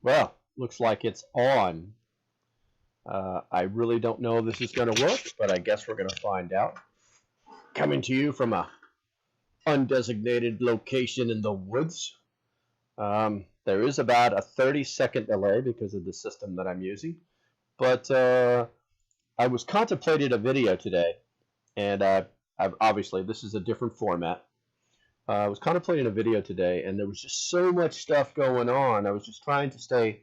Well, looks like it's on. I really don't know if this is going to work, but I guess we're going to find out. Coming to you from a undesignated location in the woods. There is about a 30-second delay because of the system that I'm using. But I was contemplating a video today, and I've obviously this is a different format. I was contemplating a video today, and there was just so much stuff going on. I was just trying to stay,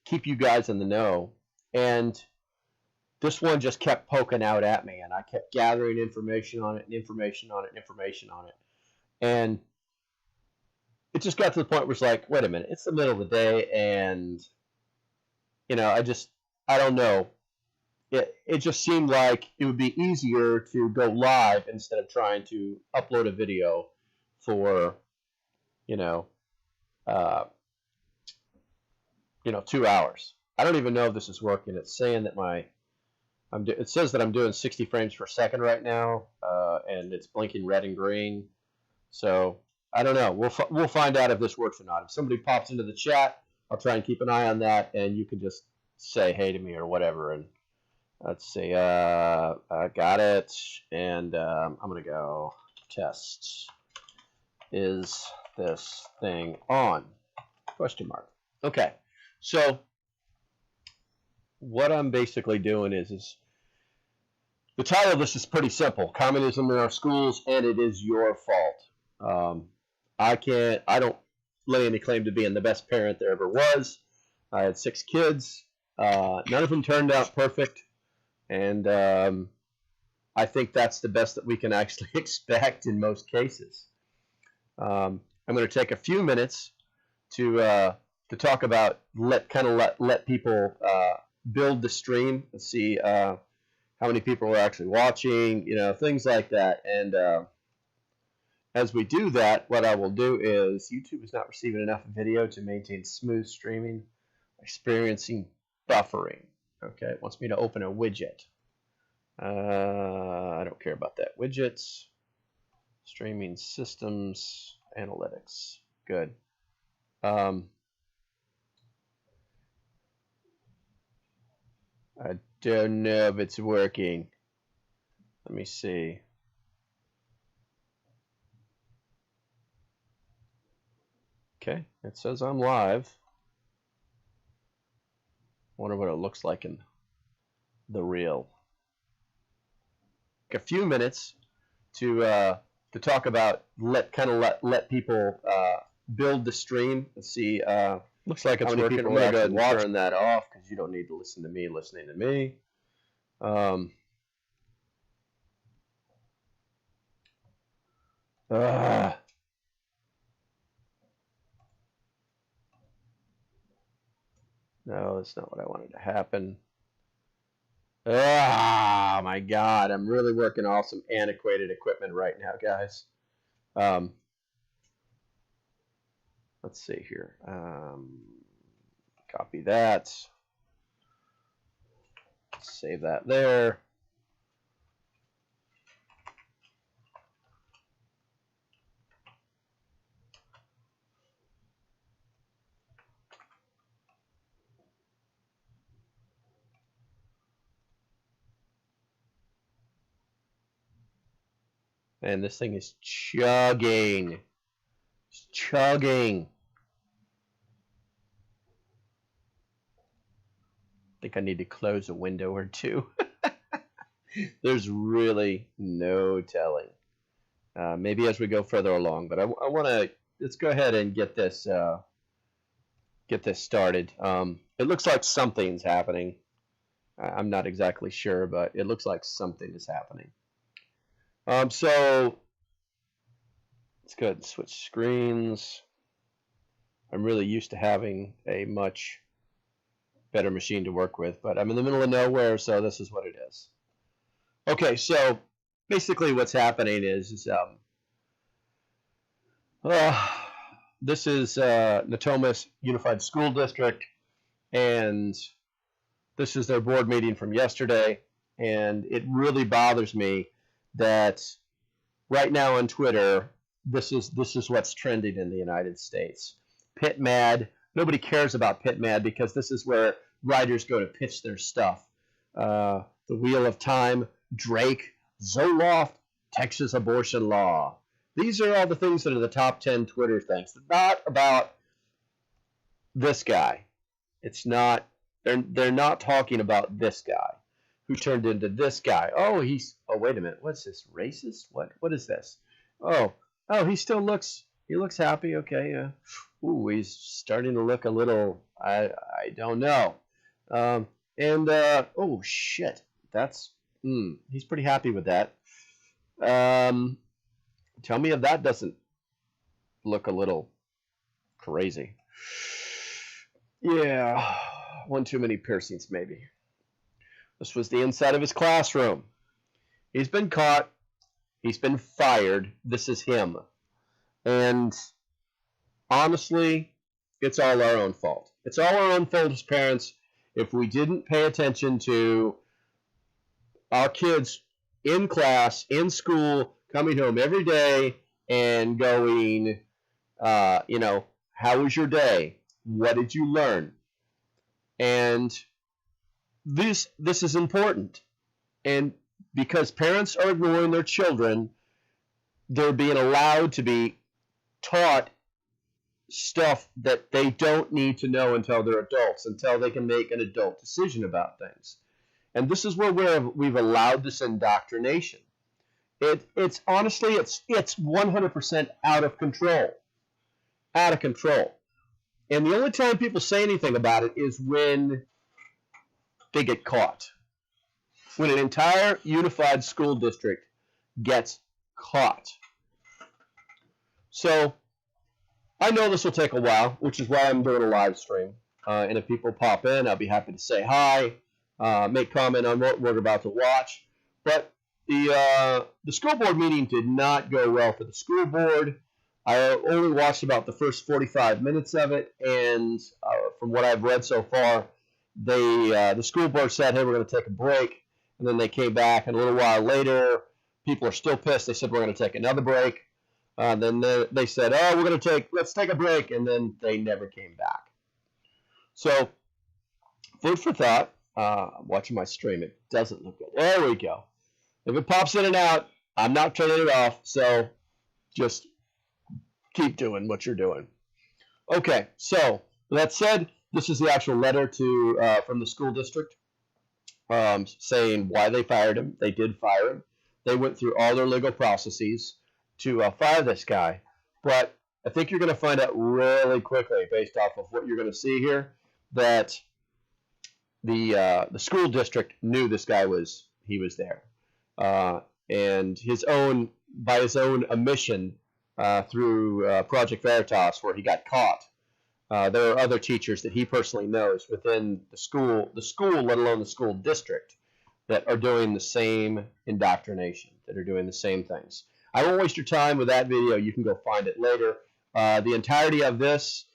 keep you guys in the know. And this one just kept poking out at me, and I kept gathering information on it and information on it and information on it. And it just got to the point where it's like, wait a minute, it's the middle of the day, and, I don't know. It just seemed like it would be easier to go live instead of trying to upload a video for, 2 hours. I don't even know if this is working. It's saying that it says that I'm doing 60 frames per second right now, and it's blinking red and green. So I don't know. We'll find out if this works or not. If somebody pops into the chat, I'll try and keep an eye on that, and you can just say hey to me or whatever. And let's see. I got it, and I'm gonna go test. Is this thing on? Question mark. Okay. So what I'm basically doing is the title of this is pretty simple: Communism in Our Schools, and it is your fault. I don't lay any claim to being the best parent there ever was. I had 6 kids. None of them turned out perfect, and I think that's the best that we can actually expect in most cases. I'm going to take a few minutes to talk about let people build the stream and see how many people are actually watching, things like that. And as we do that, what I will do is YouTube is not receiving enough video to maintain smooth streaming, experiencing buffering. Okay, it wants me to open a widget. I don't care about that. Widgets, streaming systems, analytics. Good. I don't know if it's working. Let me see. Okay, it says I'm live. Wonder what it looks like in the real. A few minutes to talk about let people build the stream and see. Looks like it's working. I'm gonna go ahead and turn that off because you don't need to listen to me listening to me. No, that's not what I wanted to happen. Ah, my God. I'm really working off some antiquated equipment right now, guys. Let's see here. Copy that. Save that there. And this thing is chugging. It's chugging. I think I need to close a window or two. There's really no telling. Maybe as we go further along, but I want to let's go ahead and get this started. It looks like something's happening. I'm not exactly sure, but it looks like something is happening. So let's go ahead and switch screens. I'm really used to having a much better machine to work with, but I'm in the middle of nowhere, so this is what it is. Okay, so basically what's happening is this is Natomas Unified School District, and this is their board meeting from yesterday, and it really bothers me that right now on Twitter, this is what's trending in the United States. Pit mad, Nobody cares about Pit Mad because this is where writers go to pitch their stuff. The Wheel of Time, Drake, Zoloft, Texas abortion law. These are all the things that are the top 10 Twitter things. Not about this guy. It's not. They're not talking about this guy who turned into this guy. Oh, wait a minute. What's this? Racist? What is this? Oh, he still looks. He looks happy. Okay. Ooh, he's starting to look a little. I don't know. Oh shit. That's. He's pretty happy with that. Tell me if that doesn't look a little crazy. Yeah, one too many piercings maybe. This was the inside of his classroom. He's been caught. He's been fired. This is him. And honestly, it's all our own fault. It's all our own fault as parents if we didn't pay attention to our kids in class, in school, coming home every day and going, how was your day? What did you learn? And this is important. And because parents are ignoring their children, they're being allowed to be taught stuff that they don't need to know until they're adults, until they can make an adult decision about things. And this is where we've allowed this indoctrination. It's honestly, it's 100% out of control. Out of control. And the only time people say anything about it is when they get caught. When an entire unified school district gets caught. So, I know this will take a while, which is why I'm doing a live stream. And if people pop in, I'll be happy to say hi, make comment on what we're about to watch. But the school board meeting did not go well for the school board. I only watched about the first 45 minutes of it, and from what I've read so far, the school board said, hey, we're going to take a break, and then they came back, and a little while later, people are still pissed. They said, we're going to take another break. Then they said, oh, let's take a break, and then they never came back. So, food for thought. I'm watching my stream. It doesn't look good. There we go. If it pops in and out, I'm not turning it off, so just keep doing what you're doing. Okay, so that said, this is the actual letter from the school district saying why they fired him. They did fire him. They went through all their legal processes to fire this guy. But I think you're going to find out really quickly, based off of what you're going to see here, that the school district knew this guy was there. And by his own admission, through Project Veritas, where he got caught. There are other teachers that he personally knows within the school, let alone the school district, that are doing the same indoctrination, that are doing the same things. I won't waste your time with that video. You can go find it later. The entirety of this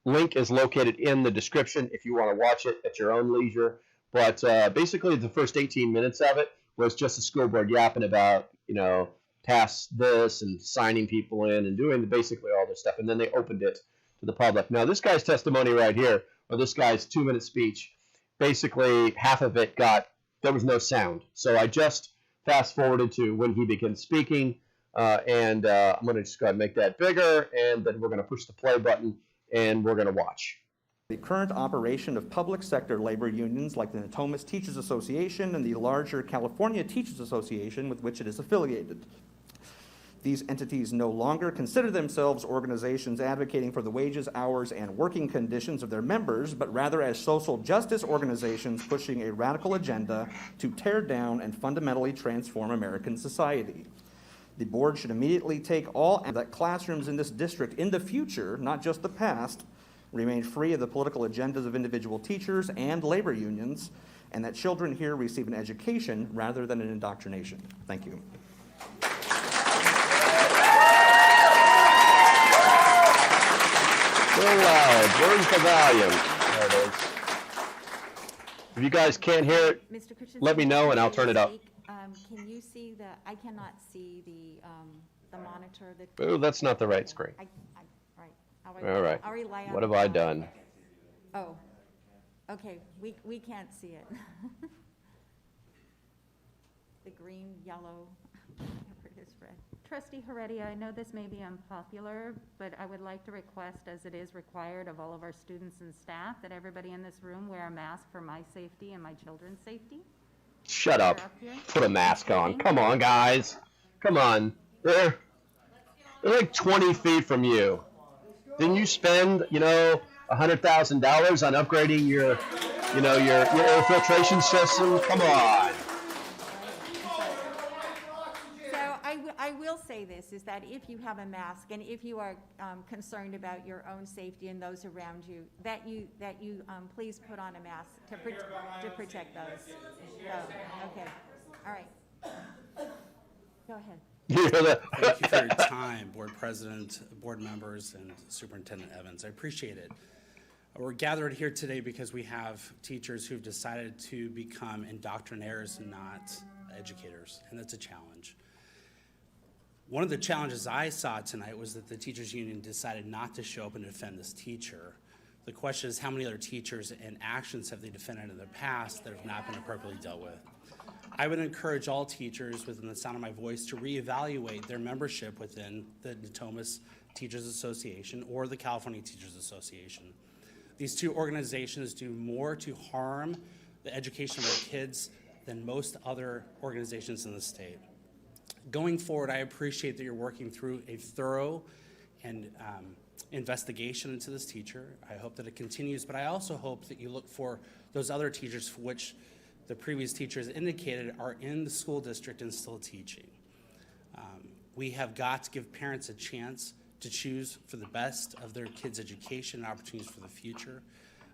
link is located in the description if you want to watch it at your own leisure. But basically, the first 18 minutes of it was just the school board yapping about, pass this and signing people in and doing basically all this stuff. And then they opened it to the public. Now, this guy's testimony right here, or this guy's 2-minute speech, basically half of it there was no sound. So I just fast forwarded to when he began speaking. And I'm going to just go ahead and make that bigger. And then we're going to push the play button and we're going to watch. The current operation of public sector labor unions like the Natomas Teachers Association and the larger California Teachers Association with which it is affiliated. These entities no longer consider themselves organizations advocating for the wages, hours, and working conditions of their members, but rather as social justice organizations pushing a radical agenda to tear down and fundamentally transform American society. The board should immediately take all that classrooms in this district in the future, not just the past, remain free of the political agendas of individual teachers and labor unions, and that children here receive an education rather than an indoctrination. Thank you. Real loud. Where's the volume? There it is. If you guys can't hear it, Mr. Christensen, let me know and I'll turn it up. Can you see I cannot see the monitor. Oh, that's not the right screen. Right. All right. I'll rely on. What have I done? Oh, okay, we can't see it. The green, yellow, whatever it is, red. Trustee Heredia, I know this may be unpopular, but I would like to request, as it is required of all of our students and staff, that everybody in this room wear a mask for my safety and my children's safety. Shut up. Put a mask on. Come on, guys. Come on. They're like 20 feet from you. Didn't you spend, $100,000 on upgrading your air filtration system? Come on. So I will say this, is that if you have a mask and if you are concerned about your own safety and those around you, that you please put on a mask to protect those. Oh, okay, all right. Go ahead. Thank you for your time, Board President, board members, and Superintendent Evans. I appreciate it. We're gathered here today because we have teachers who've decided to become indoctrinaires and not educators, and that's a challenge. One of the challenges I saw tonight was that the teachers union decided not to show up and defend this teacher. The question is, how many other teachers and actions have they defended in the past that have not been appropriately dealt with? I would encourage all teachers within the sound of my voice to reevaluate their membership within the Natomas Teachers Association or the California Teachers Association. These two organizations do more to harm the education of our kids than most other organizations in the state. Going forward, I appreciate that you're working through a thorough and investigation into this teacher. I hope that it continues, but I also hope that you look for those other teachers for which the previous teachers indicated are in the school district and still teaching. We have got to give parents a chance to choose for the best of their kids' education and opportunities for the future.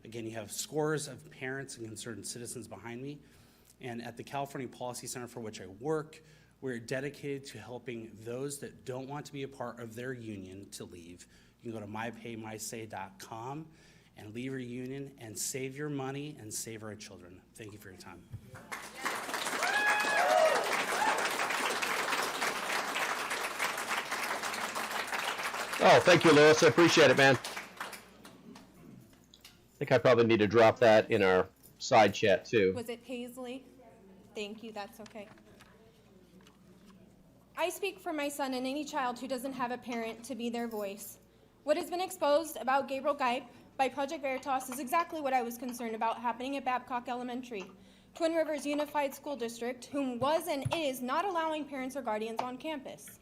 Again, you have scores of parents and concerned citizens behind me. And at the California Policy Center, for which I work, we're dedicated to helping those that don't want to be a part of their union to leave. You can go to mypaymysay.com and leave your union and save your money and save our children. Thank you for your time. Oh, thank you, Lewis. I appreciate it, man. I think I probably need to drop that in our side chat, too. Was it Paisley? Thank you, that's okay. I speak for my son and any child who doesn't have a parent to be their voice. What has been exposed about Gabriel Geip by Project Veritas is exactly what I was concerned about happening at Babcock Elementary, Twin Rivers Unified School District, whom was and is not allowing parents or guardians on campus.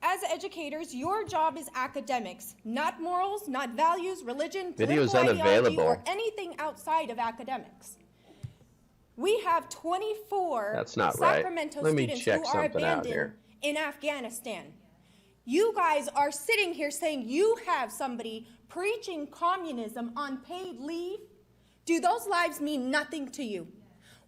As educators, your job is academics, not morals, not values, religion, Video's political ideology, unavailable. or anything outside of academics. We have 24 That's not right. Sacramento Let me students check who are something out abandoned here. in Afghanistan. You guys are sitting here saying you have somebody preaching communism on paid leave. Do those lives mean nothing to you?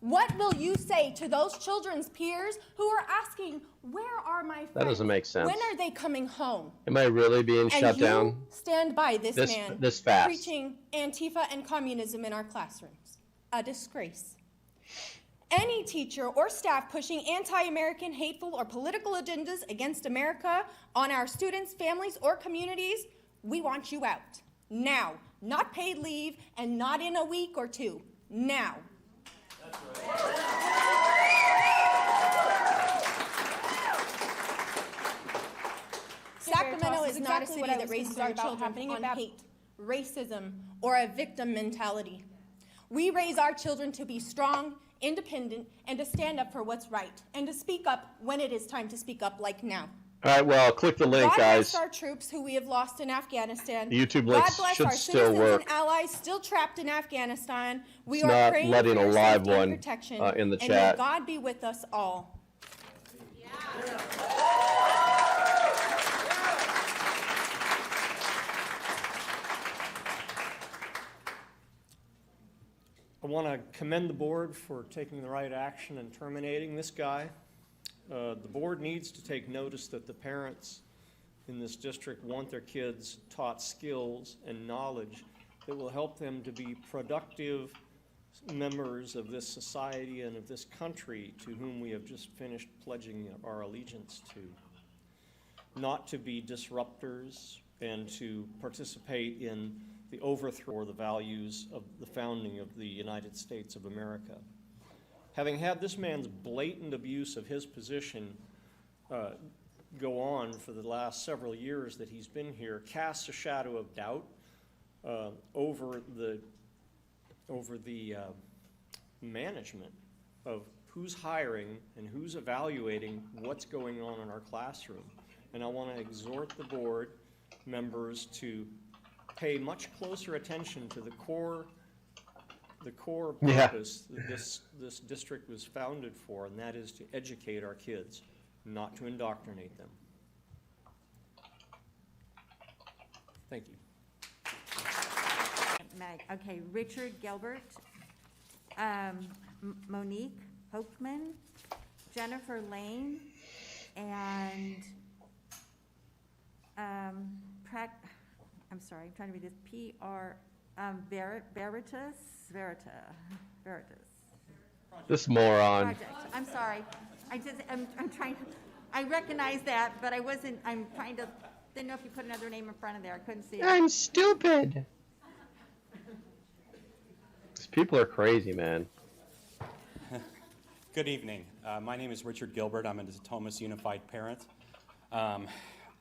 What will you say to those children's peers who are asking, where are my friends? That doesn't make sense. When are they coming home? Am I really being And shut you down stand by this this man fast? preaching Antifa and communism in our classrooms. A disgrace. Any teacher or staff pushing anti-American, hateful, or political agendas against America on our students, families, or communities, we want you out. Now. Not paid leave and not in a week or two. Now. Sacramento is not a city that raises our children on hate, racism, or a victim mentality. We raise our children to be strong, independent, and to stand up for what's right, and to speak up when it is time to speak up, like now. All right, well, click the link, God guys. bless our troops who we have lost in Afghanistan. The YouTube links God bless should our still citizens work. and allies still trapped in Afghanistan. We It's are not praying letting for a your live safety and one, protection, in the and chat. may God be with us all. I want to commend the board for taking the right action and terminating this guy. The board needs to take notice that the parents in this district want their kids taught skills and knowledge that will help them to be productive members of this society and of this country to whom we have just finished pledging our allegiance to. Not to be disruptors, and to participate in the overthrow of the values of the founding of the United States of America. Having had this man's blatant abuse of his position go on for the last several years that he's been here, casts a shadow of doubt over the management of who's hiring and who's evaluating what's going on in our classroom. And I want to exhort the board members to pay much closer attention to the core purpose that this district was founded for, and that is to educate our kids, not to indoctrinate them. Thank you. Meg, okay, Richard Gilbert, Monique Hochman, Jennifer Lane, and I'm sorry, I'm trying to read this, Veritas. This moron. Project. I'm sorry. I'm trying to, I recognize that, but I'm trying to, didn't know if you put another name in front of there. I couldn't see it. I'm stupid. These people are crazy, man. Good evening. My name is Richard Gilbert. I'm a Thomas Unified parent.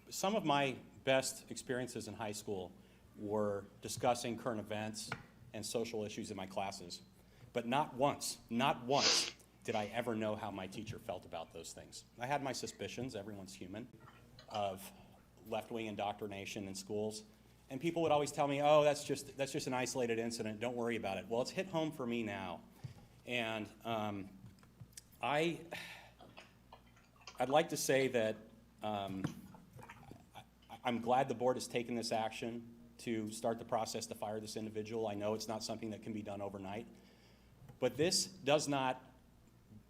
Some of my best experiences in high school were discussing current events and social issues in my classes. But not once did I ever know how my teacher felt about those things. I had my suspicions, everyone's human, of left-wing indoctrination in schools. And people would always tell me, oh, that's just an isolated incident, don't worry about it. Well, it's hit home for me now. And I'd like to say that I'm glad the board has taken this action to start the process to fire this individual. I know it's not something that can be done overnight. But this does not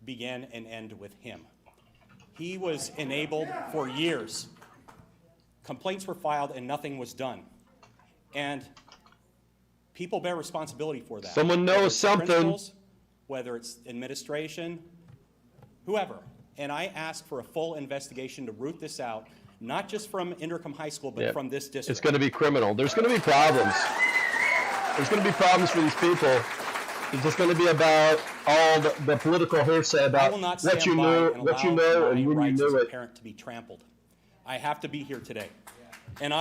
begin and end with him. He was enabled for years. Complaints were filed and nothing was done. And people bear responsibility for that. Someone knows something. Whether it's administration, whoever. And I ask for a full investigation to root this out, not just from Intercom High School, but from this district. It's going to be criminal. There's going to be problems. There's going to be problems for these people. It's just going to be about all the political hearsay about what you know, and when you knew it. Parent to be trampled. I have to be here today, and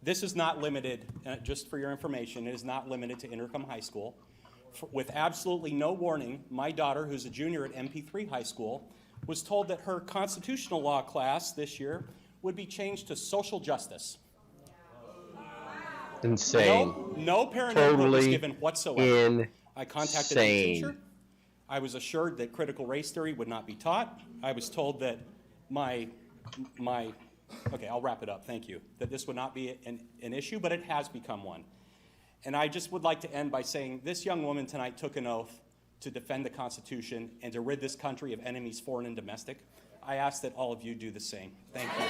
this is not limited. Just for your information, it is not limited to Intercom High School. With absolutely no warning, my daughter, who's a junior at MP3 High School, was told that her constitutional law class this year would be changed to social justice. Insane. No parent input was given whatsoever. I contacted the teacher. I was assured that critical race theory would not be taught. I was told that okay, I'll wrap it up, thank you, that this would not be an issue, but it has become one. And I just would like to end by saying this young woman tonight took an oath to defend the Constitution and to rid this country of enemies foreign and domestic. I ask that all of you do the same. Thank you.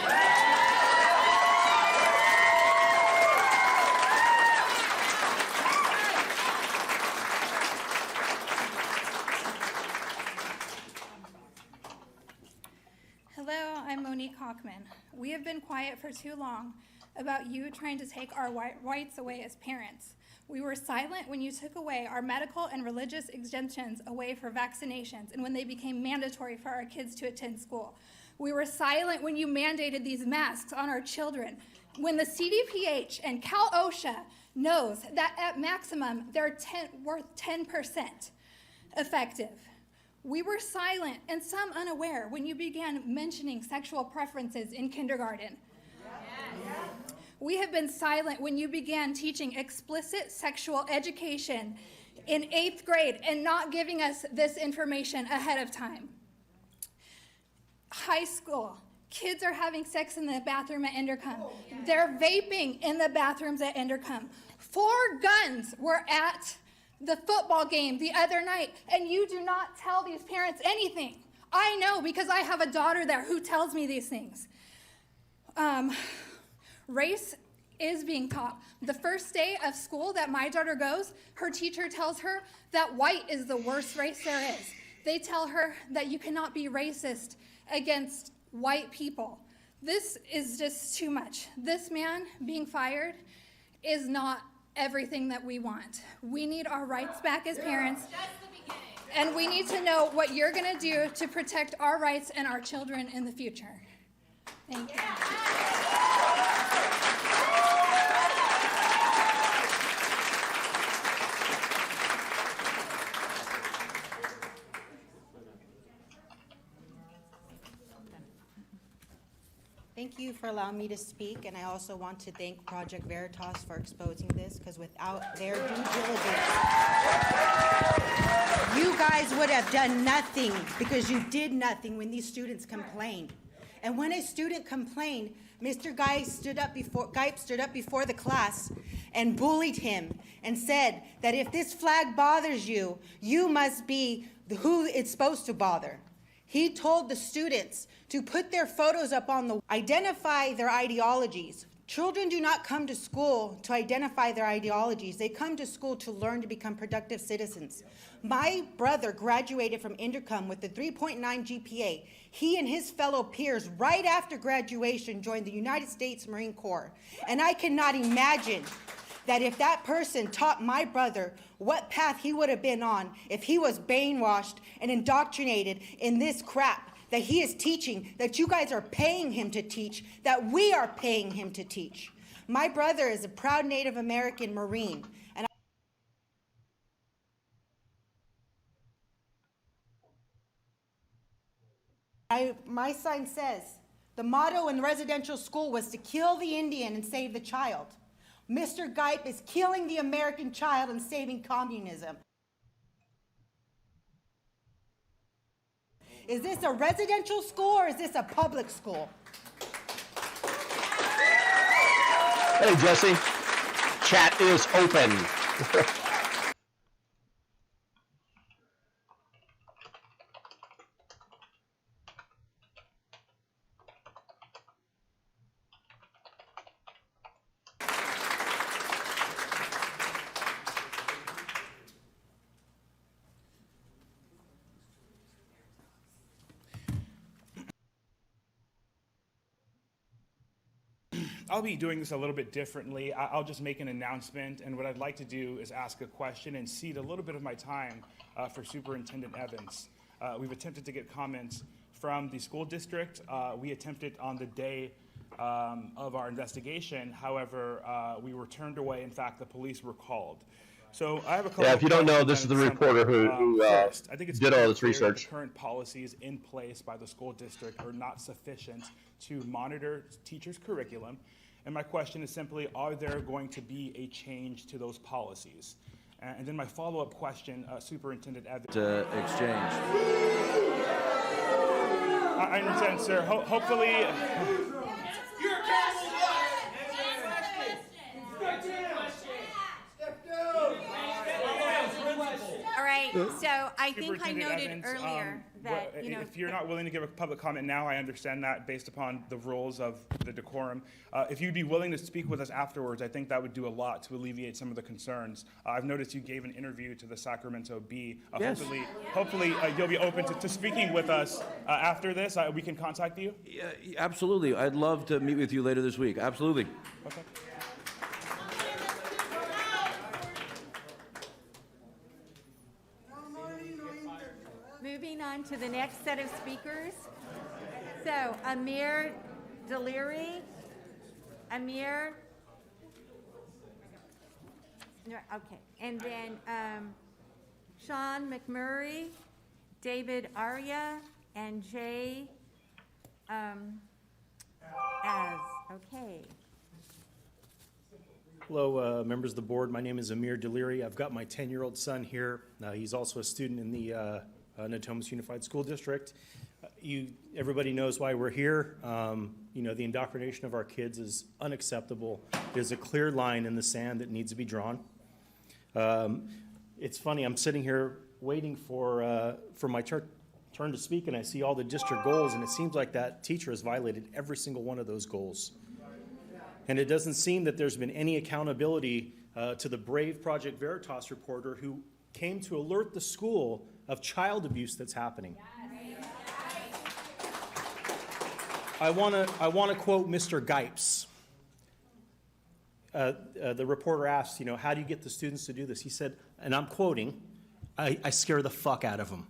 Hello, I'm Monique Hochman. We have been quiet for too long about you trying to take our rights away as parents. We were silent when you took away our medical and religious exemptions away for vaccinations and when they became mandatory for our kids to attend school. We were silent when you mandated these masks on our children. When the CDPH and Cal OSHA knows that at maximum they're worth 10% effective. We were silent and some unaware when you began mentioning sexual preferences in kindergarten. We have been silent when you began teaching explicit sexual education in 8th grade and not giving us this information ahead of time. High school, kids are having sex in the bathroom at Intercom. They're vaping in the bathrooms at Intercom. 4 guns were at the football game the other night, and you do not tell these parents anything. I know because I have a daughter there who tells me these things. Race is being taught. The first day of school that my daughter goes, her teacher tells her that white is the worst race there is. They tell her that you cannot be racist against white people. This is just too much. This man being fired is not everything that we want. We need our rights back as parents. And we need to know what you're going to do to protect our rights and our children in the future. Thank you. Thank you for allowing me to speak, and I also want to thank Project Veritas for exposing this, because without their due diligence, you guys would have done nothing, because you did nothing when these students complained. And when a student complained, Mr. Geip stood up before the class and bullied him and said that if this flag bothers you, you must be who it's supposed to bother. He told the students to put their photos up on the identify their ideologies. Children do not come to school to identify their ideologies. They come to school to learn to become productive citizens. My brother graduated from Intercom with a 3.9 GPA. He and his fellow peers, right after graduation, joined the United States Marine Corps. And I cannot imagine that if that person taught my brother what path he would have been on if he was brainwashed and indoctrinated in this crap that he is teaching, that you guys are paying him to teach, that we are paying him to teach. My brother is a proud Native American Marine, and my sign says, the motto in residential school was to kill the Indian and save the child. Mr. Geip is killing the American child and saving communism. Is this a residential school or is this a public school? Hey, Jesse. Chat is open. I'll be doing this a little bit differently. I'll just make an announcement, and what I'd like to do is ask a question and cede a little bit of my time for Superintendent Evans. We've attempted to get comments from the school district. We attempted on the day of our investigation. However, we were turned away. In fact, the police were called. So I have a couple. Yeah, if you don't know, this is the reporter who first, I think it's did all this clear that research. The current policies in place by the school district are not sufficient to monitor teachers' curriculum. And my question is simply, are there going to be a change to those policies? And then my follow-up question, Superintendent Evans. Exchange. I understand, sir. Hopefully. All right, so I think I noted Evans, earlier that, if you're not willing to give a public comment now, I understand that based upon the rules of the decorum. If you'd be willing to speak with us afterwards, I think that would do a lot to alleviate some of the concerns. I've noticed you gave an interview to the Sacramento Bee. Yes. Hopefully you'll be open to speaking with us after this. We can contact you. Yeah, absolutely. I'd love to meet with you later this week. Absolutely. Okay. moving on to the next set of speakers. So Amir Deliri. Amir. No, okay. And then Sean McMurray, David Arya, and Jay Az. Okay. Hello, members of the board. My name is Amir Deliri. I've got my 10-year-old son here. He's also a student in the Natomas Unified School District. Everybody knows why we're here. The indoctrination of our kids is unacceptable. There's a clear line in the sand that needs to be drawn. It's funny, I'm sitting here waiting for my turn to speak, and I see all the district goals, and it seems like that teacher has violated every single one of those goals. And it doesn't seem that there's been any accountability to the brave Project Veritas reporter who came to alert the school of child abuse that's happening. I want to quote Mr. Gipes. The reporter asked, how do you get the students to do this? He said, and I'm quoting, I scare the fuck out of them.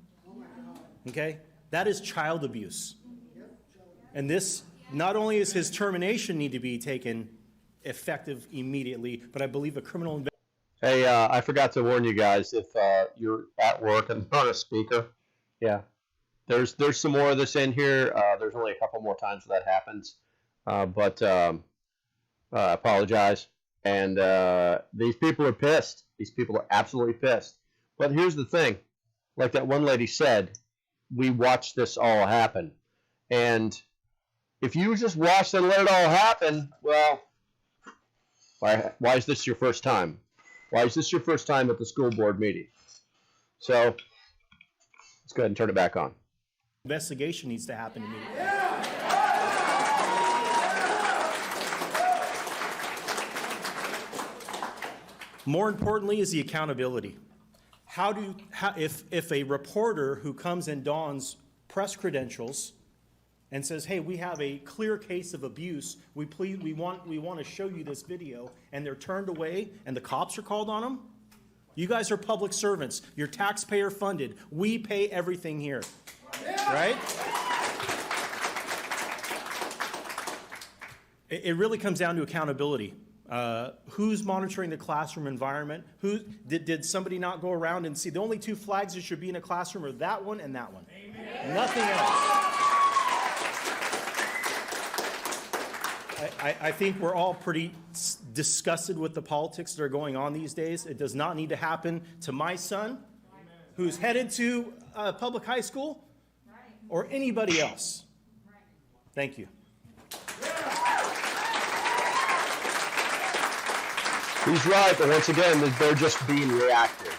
Okay? That is child abuse. And this, not only is his termination need to be taken effective immediately, but I believe a criminal investigation. Hey, I forgot to warn you guys if you're at work and not a speaker. Yeah, there's some more of this in here. There's only a couple more times that happens, but I apologize. And these people are pissed. These people are absolutely pissed. But here's the thing, like that one lady said, we watched this all happen, and if you just watched and let it all happen, well, why is this your first time? Why is this your first time at the school board meeting? So let's go ahead and turn it back on. Investigation needs to happen immediately. More importantly is the accountability. If a reporter who comes and dons press credentials and says, hey, we have a clear case of abuse, we want to show you this video, and they're turned away and the cops are called on them, you guys are public servants. You're taxpayer funded. We pay everything here, right? It really comes down to accountability. Who's monitoring the classroom environment? Did somebody not go around and see? The only two flags that should be in a classroom are that one and that one. Amen. Nothing else. I think we're all pretty disgusted with the politics that are going on these days. It does not need to happen to my son, who's headed to public high school, or anybody else. Thank you. He's right, but once again, they're just being reactive.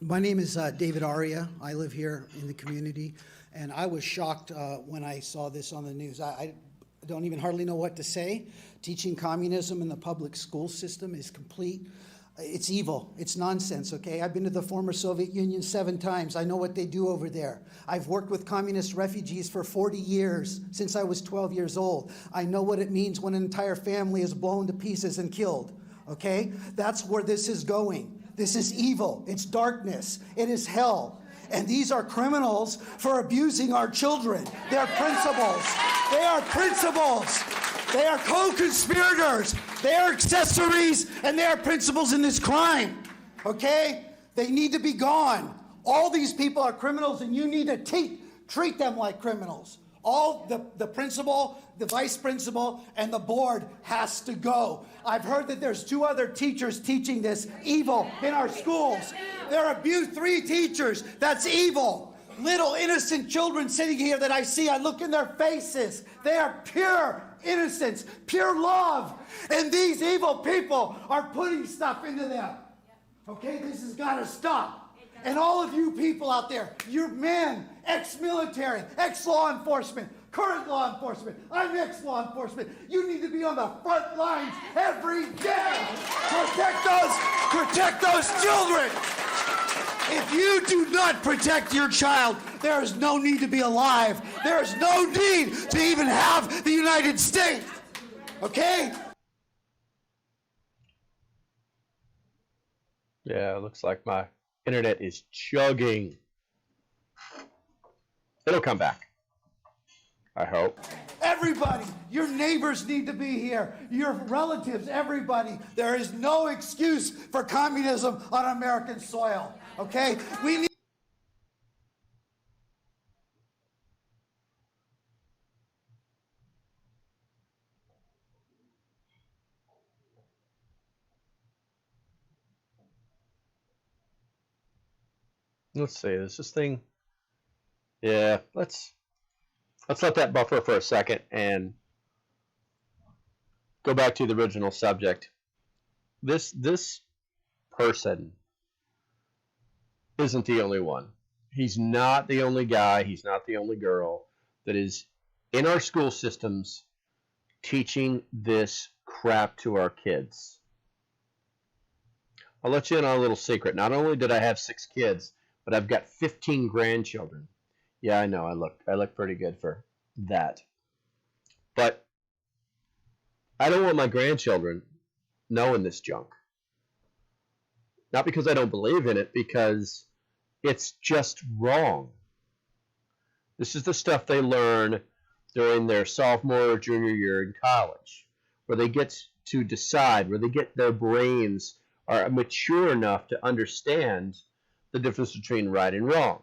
My name is David Arya. I live here in the community, and I was shocked when I saw this on the news. I don't even hardly know what to say. Teaching communism in the public school system is complete. It's evil. It's nonsense, okay? I've been to the former Soviet Union 7 times. I know what they do over there. I've worked with communist refugees for 40 years, since I was 12 years old. I know what it means when an entire family is blown to pieces and killed, okay? That's where this is going. This is evil. It's darkness. It is hell. And these are criminals for abusing our children. They're principals. They are principals. They are co-conspirators. They are accessories, and they are principals in this crime. Okay? They need to be gone. All these people are criminals, and you need to treat them like criminals. All the principal, the vice principal, and the board has to go. I've heard that there's 2 other teachers teaching this evil in our schools. They're abused 3 teachers. That's evil. Little innocent children sitting here that I see, I look in their faces. They are pure innocence, pure love. And these evil people are putting stuff into them. Okay, this has got to stop. And all of you people out there, you're men, ex-military, ex-law enforcement, current law enforcement, I'm ex-law enforcement. You need to be on the front lines every day. Protect those children. If you do not protect your child, there is no need to be alive. There is no need to even have the United States. Okay? Yeah, it looks like my internet is chugging. It'll come back, I hope. Everybody, your neighbors need to be here. Your relatives, everybody. There is no excuse for communism on American soil. Okay? We need. Let's see, is this thing? Yeah, let's let that buffer for a second and go back to the original subject. This person isn't the only one. He's not the only guy, he's not the only girl that is in our school systems teaching this crap to our kids. I'll let you in on a little secret. Not only did I have 6 kids, but I've got 15 grandchildren. Yeah, I know. I look pretty good for that. But I don't want my grandchildren knowing this junk. Not because I don't believe in it, because it's just wrong. This is the stuff they learn during their sophomore or junior year in college, where they get to decide, where they get their brains are mature enough to understand the difference between right and wrong.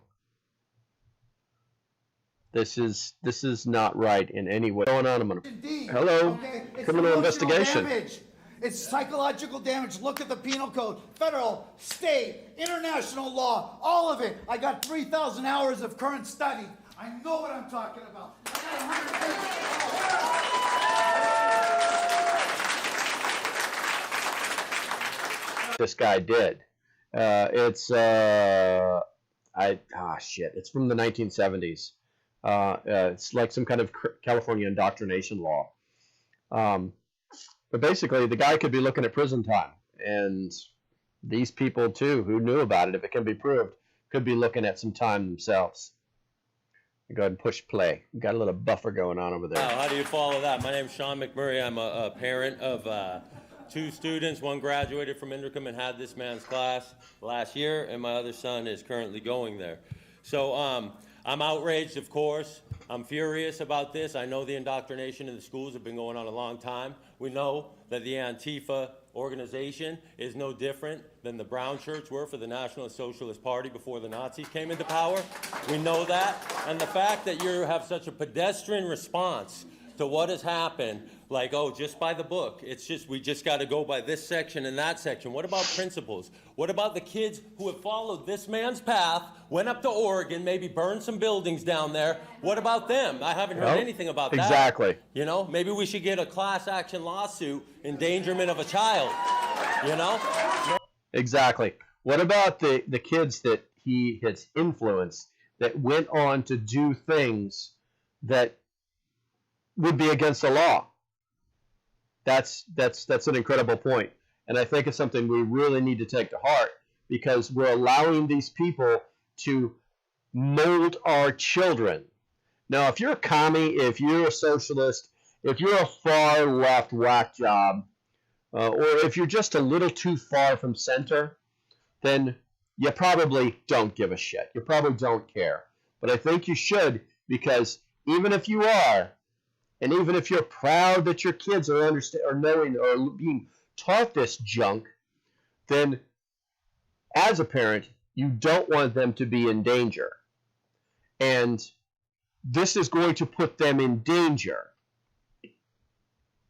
This is not right in any way. What's going on? I'm gonna. Indeed. Hello. Okay. It's Criminal emotional investigation. Damage. It's psychological damage. Look at the penal code. Federal, state, international law, all of it. I got 3,000 hours of current study. I know what I'm talking about. I got 100 This guy did. It's It's from the 1970s. It's like some kind of California indoctrination law. But basically, the guy could be looking at prison time, and these people too, who knew about it, if it can be proved, could be looking at some time themselves. Go ahead and push play. We've got a little buffer going on over there. How do you follow that? My name's Sean McMurray. I'm a parent of 2 students. One graduated from Indercom and had this man's class last year, and my other son is currently going there. So I'm outraged, of course. I'm furious about this. I know the indoctrination in the schools have been going on a long time. We know that the Antifa organization is no different than the brown shirts were for the Nationalist Socialist Party before the Nazis came into power. We know that. And the fact that you have such a pedestrian response to what has happened, like, oh, just by the book. It's just, we just got to go by this section and that section. What about principles? What about the kids who have followed this man's path, went up to Oregon, maybe burned some buildings down there? What about them? I haven't heard anything about that. Exactly. You know, maybe we should get a class action lawsuit, endangerment of a child, you know? Exactly. What about the kids that he has influenced that went on to do things that would be against the law? That's an incredible point. And I think it's something we really need to take to heart, because we're allowing these people to mold our children. Now, if you're a commie, if you're a socialist, if you're a far left whack job, or if you're just a little too far from center, then you probably don't give a shit. You probably don't care. But I think you should, because even if you are, and even if you're proud that your kids are knowing or being taught this junk, then as a parent, you don't want them to be in danger. And this is going to put them in danger.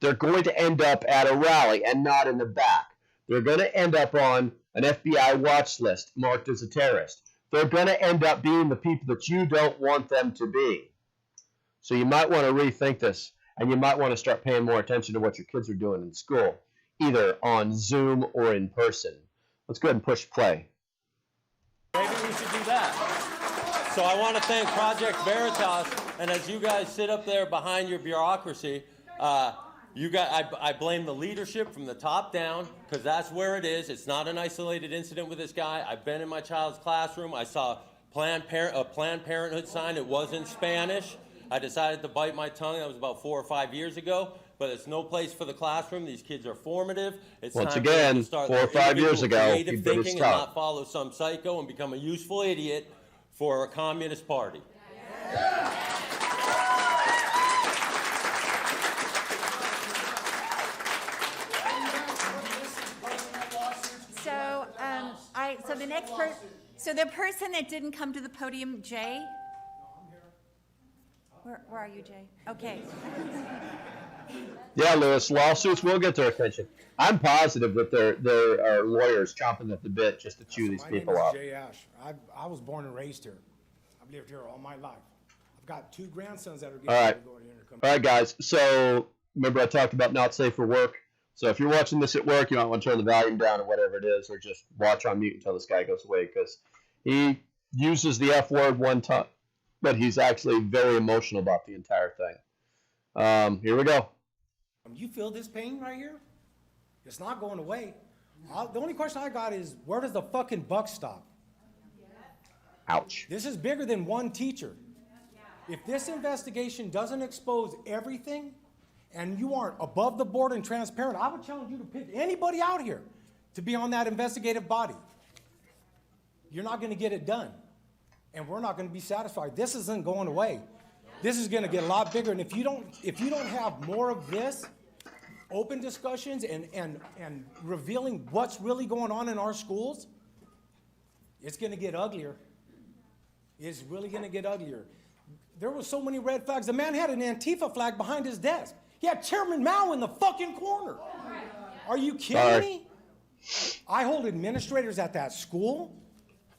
They're going to end up at a rally and not in the back. They're going to end up on an FBI watch list marked as a terrorist. They're going to end up being the people that you don't want them to be. So you might want to rethink this, and you might want to start paying more attention to what your kids are doing in school, either on Zoom or in person. Let's go ahead and push play. Maybe we should do that. So I want to thank Project Veritas, and as you guys sit up there behind your bureaucracy, I blame the leadership from the top down, because that's where it is. It's not an isolated incident with this guy. I've been in my child's classroom. I saw a Planned Parenthood sign. It was in Spanish. I decided to bite my tongue. That was about 4 or 5 years ago. But it's no place for the classroom. These kids are formative. It's Once time for them again, to start 4 or 5 years ago, creative he did his thinking and stuff. not follow some psycho and become a useful idiot for a communist party. So the person that didn't come to the podium, Jay? Where are you, Jay? Okay. Yeah, Lewis, lawsuits will get their attention. I'm positive that there are lawyers chomping at the bit just to chew these people up. My name is Jay Ash. I was born and raised here. I've lived here all my life. I've got 2 grandsons that are getting ready to go to Intercom. All right, guys. So remember I talked about not safe for work. So if you're watching this at work, you might want to turn the volume down or whatever it is, or just watch on mute until this guy goes away, because he uses the F word one time, but he's actually very emotional about the entire thing. Here we go. You feel this pain right here? It's not going away. The only question I got is, where does the fucking buck stop? Ouch. This is bigger than one teacher. If this investigation doesn't expose everything, and you aren't above the board and transparent, I would challenge you to pick anybody out here to be on that investigative body. You're not gonna get it done, and we're not gonna be satisfied. This isn't going away. This is gonna get a lot bigger, and if you don't have more of this, open discussions and revealing what's really going on in our schools, it's gonna get uglier. It's really gonna get uglier. There were so many red flags. The man had an Antifa flag behind his desk. He had Chairman Mao in the fucking corner. Are you kidding me? I hold administrators at that school.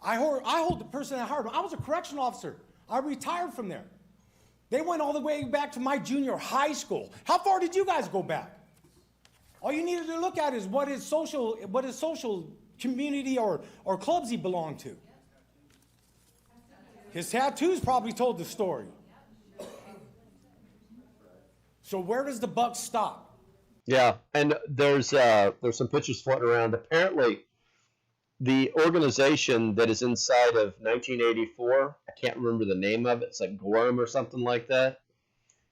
I hold the person at Harvard. I was a correctional officer. I retired from there. They went all the way back to my junior high school. How far did you guys go back? All you needed to look at is what his social community or clubs he belonged to. His tattoos probably told the story. So where does the buck stop? Yeah, and there's some pictures floating around. Apparently, the organization that is inside of 1984, I can't remember the name of it. It's like Gorham or something like that.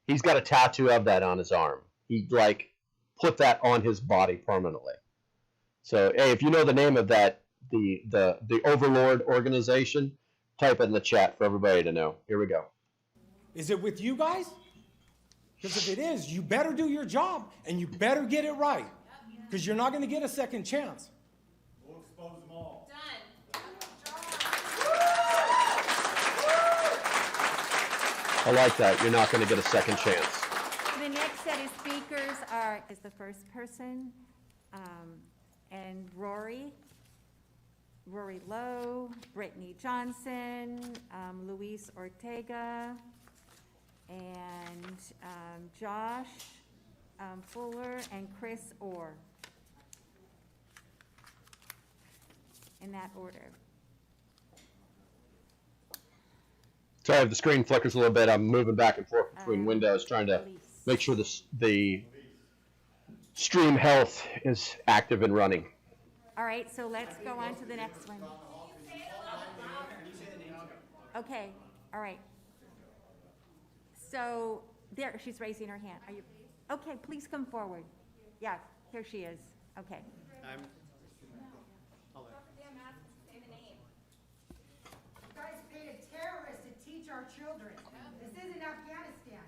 He's got a tattoo of that on his arm. He like put that on his body permanently. So hey, if you know the name of that, the Overlord organization, type it in the chat for everybody to know. Here we go. Is it with you guys? Because if it is, you better do your job and you better get it right. Because you're not going to get a second chance. We'll expose them all. I like that. You're not going to get a second chance. The next set of speakers is the first person, and Rory Lowe, Brittany Johnson, Luis Ortega, and Josh Fuller, and Chris Orr. In that order. Sorry if the screen flickers a little bit. I'm moving back and forth between windows, trying to make sure the stream health is active and running. All right, so let's go on to the next one. Okay, all right. So there, she's raising her hand. Are you? Okay, please come forward. Yeah, here she is. Okay. Our children. This isn't Afghanistan.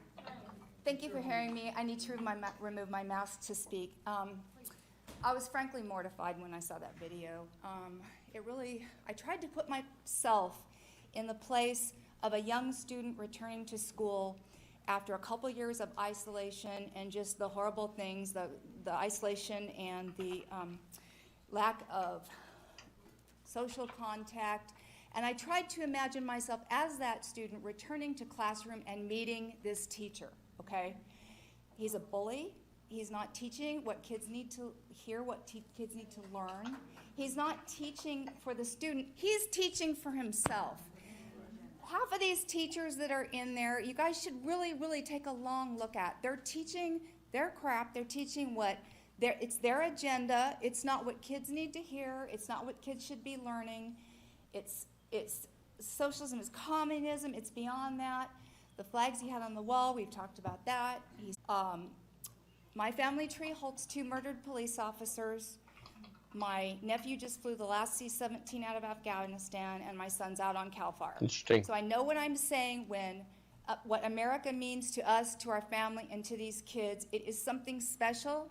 Thank you for hearing me. I need to remove my mask to speak. I was frankly mortified when I saw that video. I tried to put myself in the place of a young student returning to school after a couple years of isolation and just the horrible things, the isolation and the lack of social contact. And I tried to imagine myself as that student returning to classroom and meeting this teacher, okay? He's a bully. He's not teaching what kids need to hear, what kids need to learn. He's not teaching for the student. He's teaching for himself. Half of these teachers that are in there, you guys should really, really take a long look at. They're teaching their crap. They're teaching it's their agenda. It's not what kids need to hear. It's not what kids should be learning. It's socialism, it's communism, it's beyond that. The flags he had on the wall, we've talked about that. My family tree holds 2 murdered police officers. My nephew just flew the last C-17 out of Afghanistan, and my son's out on CAL FIRE. Interesting. So I know what I'm saying when what America means to us, to our family, and to these kids. It is something special.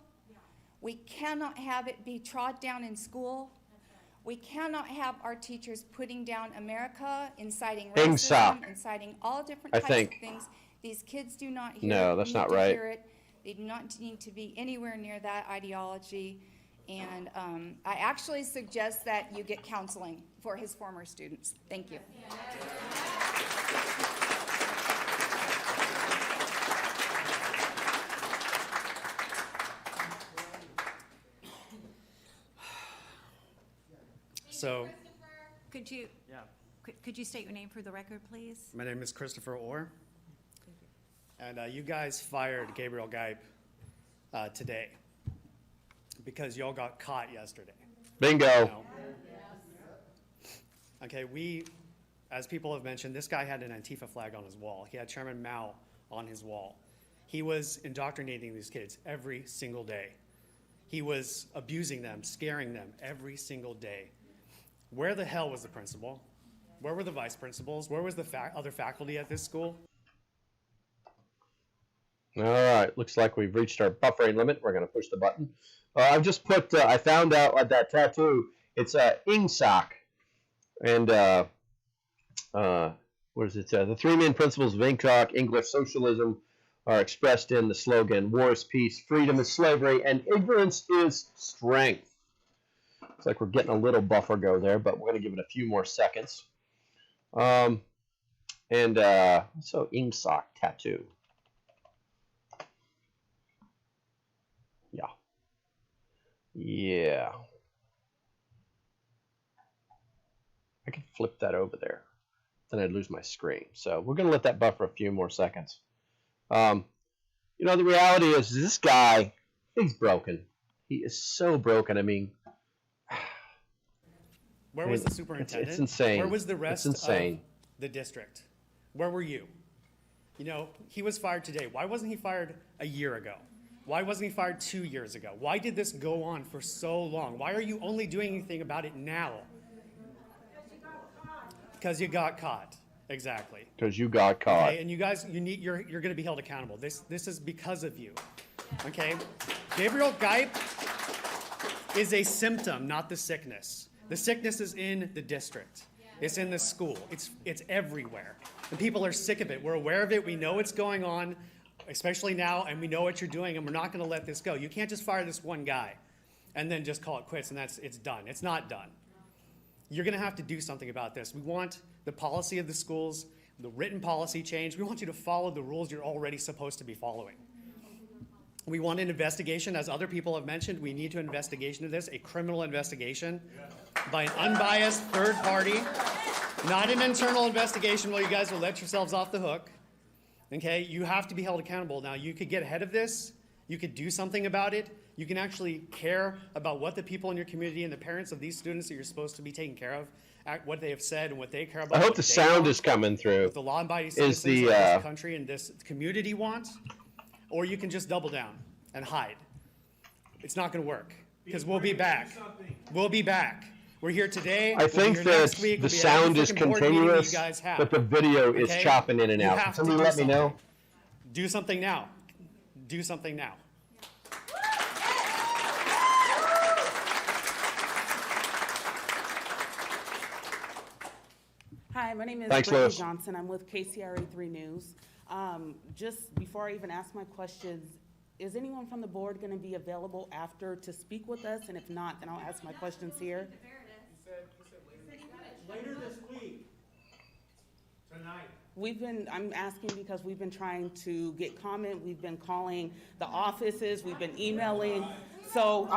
We cannot have it be trod down in school. We cannot have our teachers putting down America, inciting racism, inciting all different types of things. These kids do not hear it. No, that's not right. They do not need to be anywhere near that ideology. And I actually suggest that you get counseling for his former students. Thank you. So, could you state your name for the record, please? my name is Christopher Orr, and you guys fired Gabriel Gipe today because y'all got caught yesterday. Bingo. Okay, we as people have mentioned, this guy had an Antifa flag on his wall. He had Chairman Mao on his wall. He was indoctrinating these kids every single day. He was abusing them, scaring them every single day. Where the hell was the principal? Where were the vice principals? Where was the other faculty at this school? All right, looks like we've reached our buffering limit. We're going to push the button. I've just put, I found out that tattoo, it's INGSOC. And what is it? The three main principles of INGSOC, English socialism, are expressed in the slogan, war is peace, freedom is slavery, and ignorance is strength. It's like we're getting a little buffer go there, but we're going to give it a few more seconds. So INGSOC tattoo. Yeah. I could flip that over there. Then I'd lose my screen. So we're going to let that buffer a few more seconds. The reality is this guy, he's broken. He is so broken. I mean, where was the superintendent? It's insane. Where was the rest of the district? Where were you? He was fired today. Why wasn't he fired a year ago? Why wasn't he fired 2 years ago? Why did this go on for so long? Why are you only doing anything about it now? Because you got caught. Exactly. Because you got caught. Okay, and you guys, you're going to be held accountable. This is because of you. Okay? Gabriel Guype is a symptom, not the sickness. The sickness is in the district. It's in the school. It's everywhere. And people are sick of it. We're aware of it. We know what's going on, especially now, and we know what you're doing, and we're not going to let this go. You can't just fire this one guy and then just call it quits, and it's done. It's not done. You're going to have to do something about this. We want the policy of the schools, the written policy change. We want you to follow the rules you're already supposed to be following. We want an investigation, as other people have mentioned. We need an investigation of this, a criminal investigation by an unbiased third party, not an internal investigation where you guys will let yourselves off the hook. Okay, you have to be held accountable. Now, you could get ahead of this. You could do something about it. You can actually care about what the people in your community and the parents of these students that you're supposed to be taking care of, what they have said and what they care about. I hope the sound is coming through. What the law-abiding citizens of this country and this community want, or you can just double down and hide. It's not going to work because we'll be back. We'll be back. We're here today. I think that the sound is continuous, but the video is chopping in and out. Can somebody let me know? Do something now. Do something now. Hi, my name is Thanks, Brittany Lois. Johnson. I'm with KCRA 3 News. Just before I even ask my questions, is anyone from the board going to be available after to speak with us? And if not, then I'll ask my questions here. Later this week. Tonight. I'm asking because we've been trying to get comment. We've been calling the offices. We've been emailing. So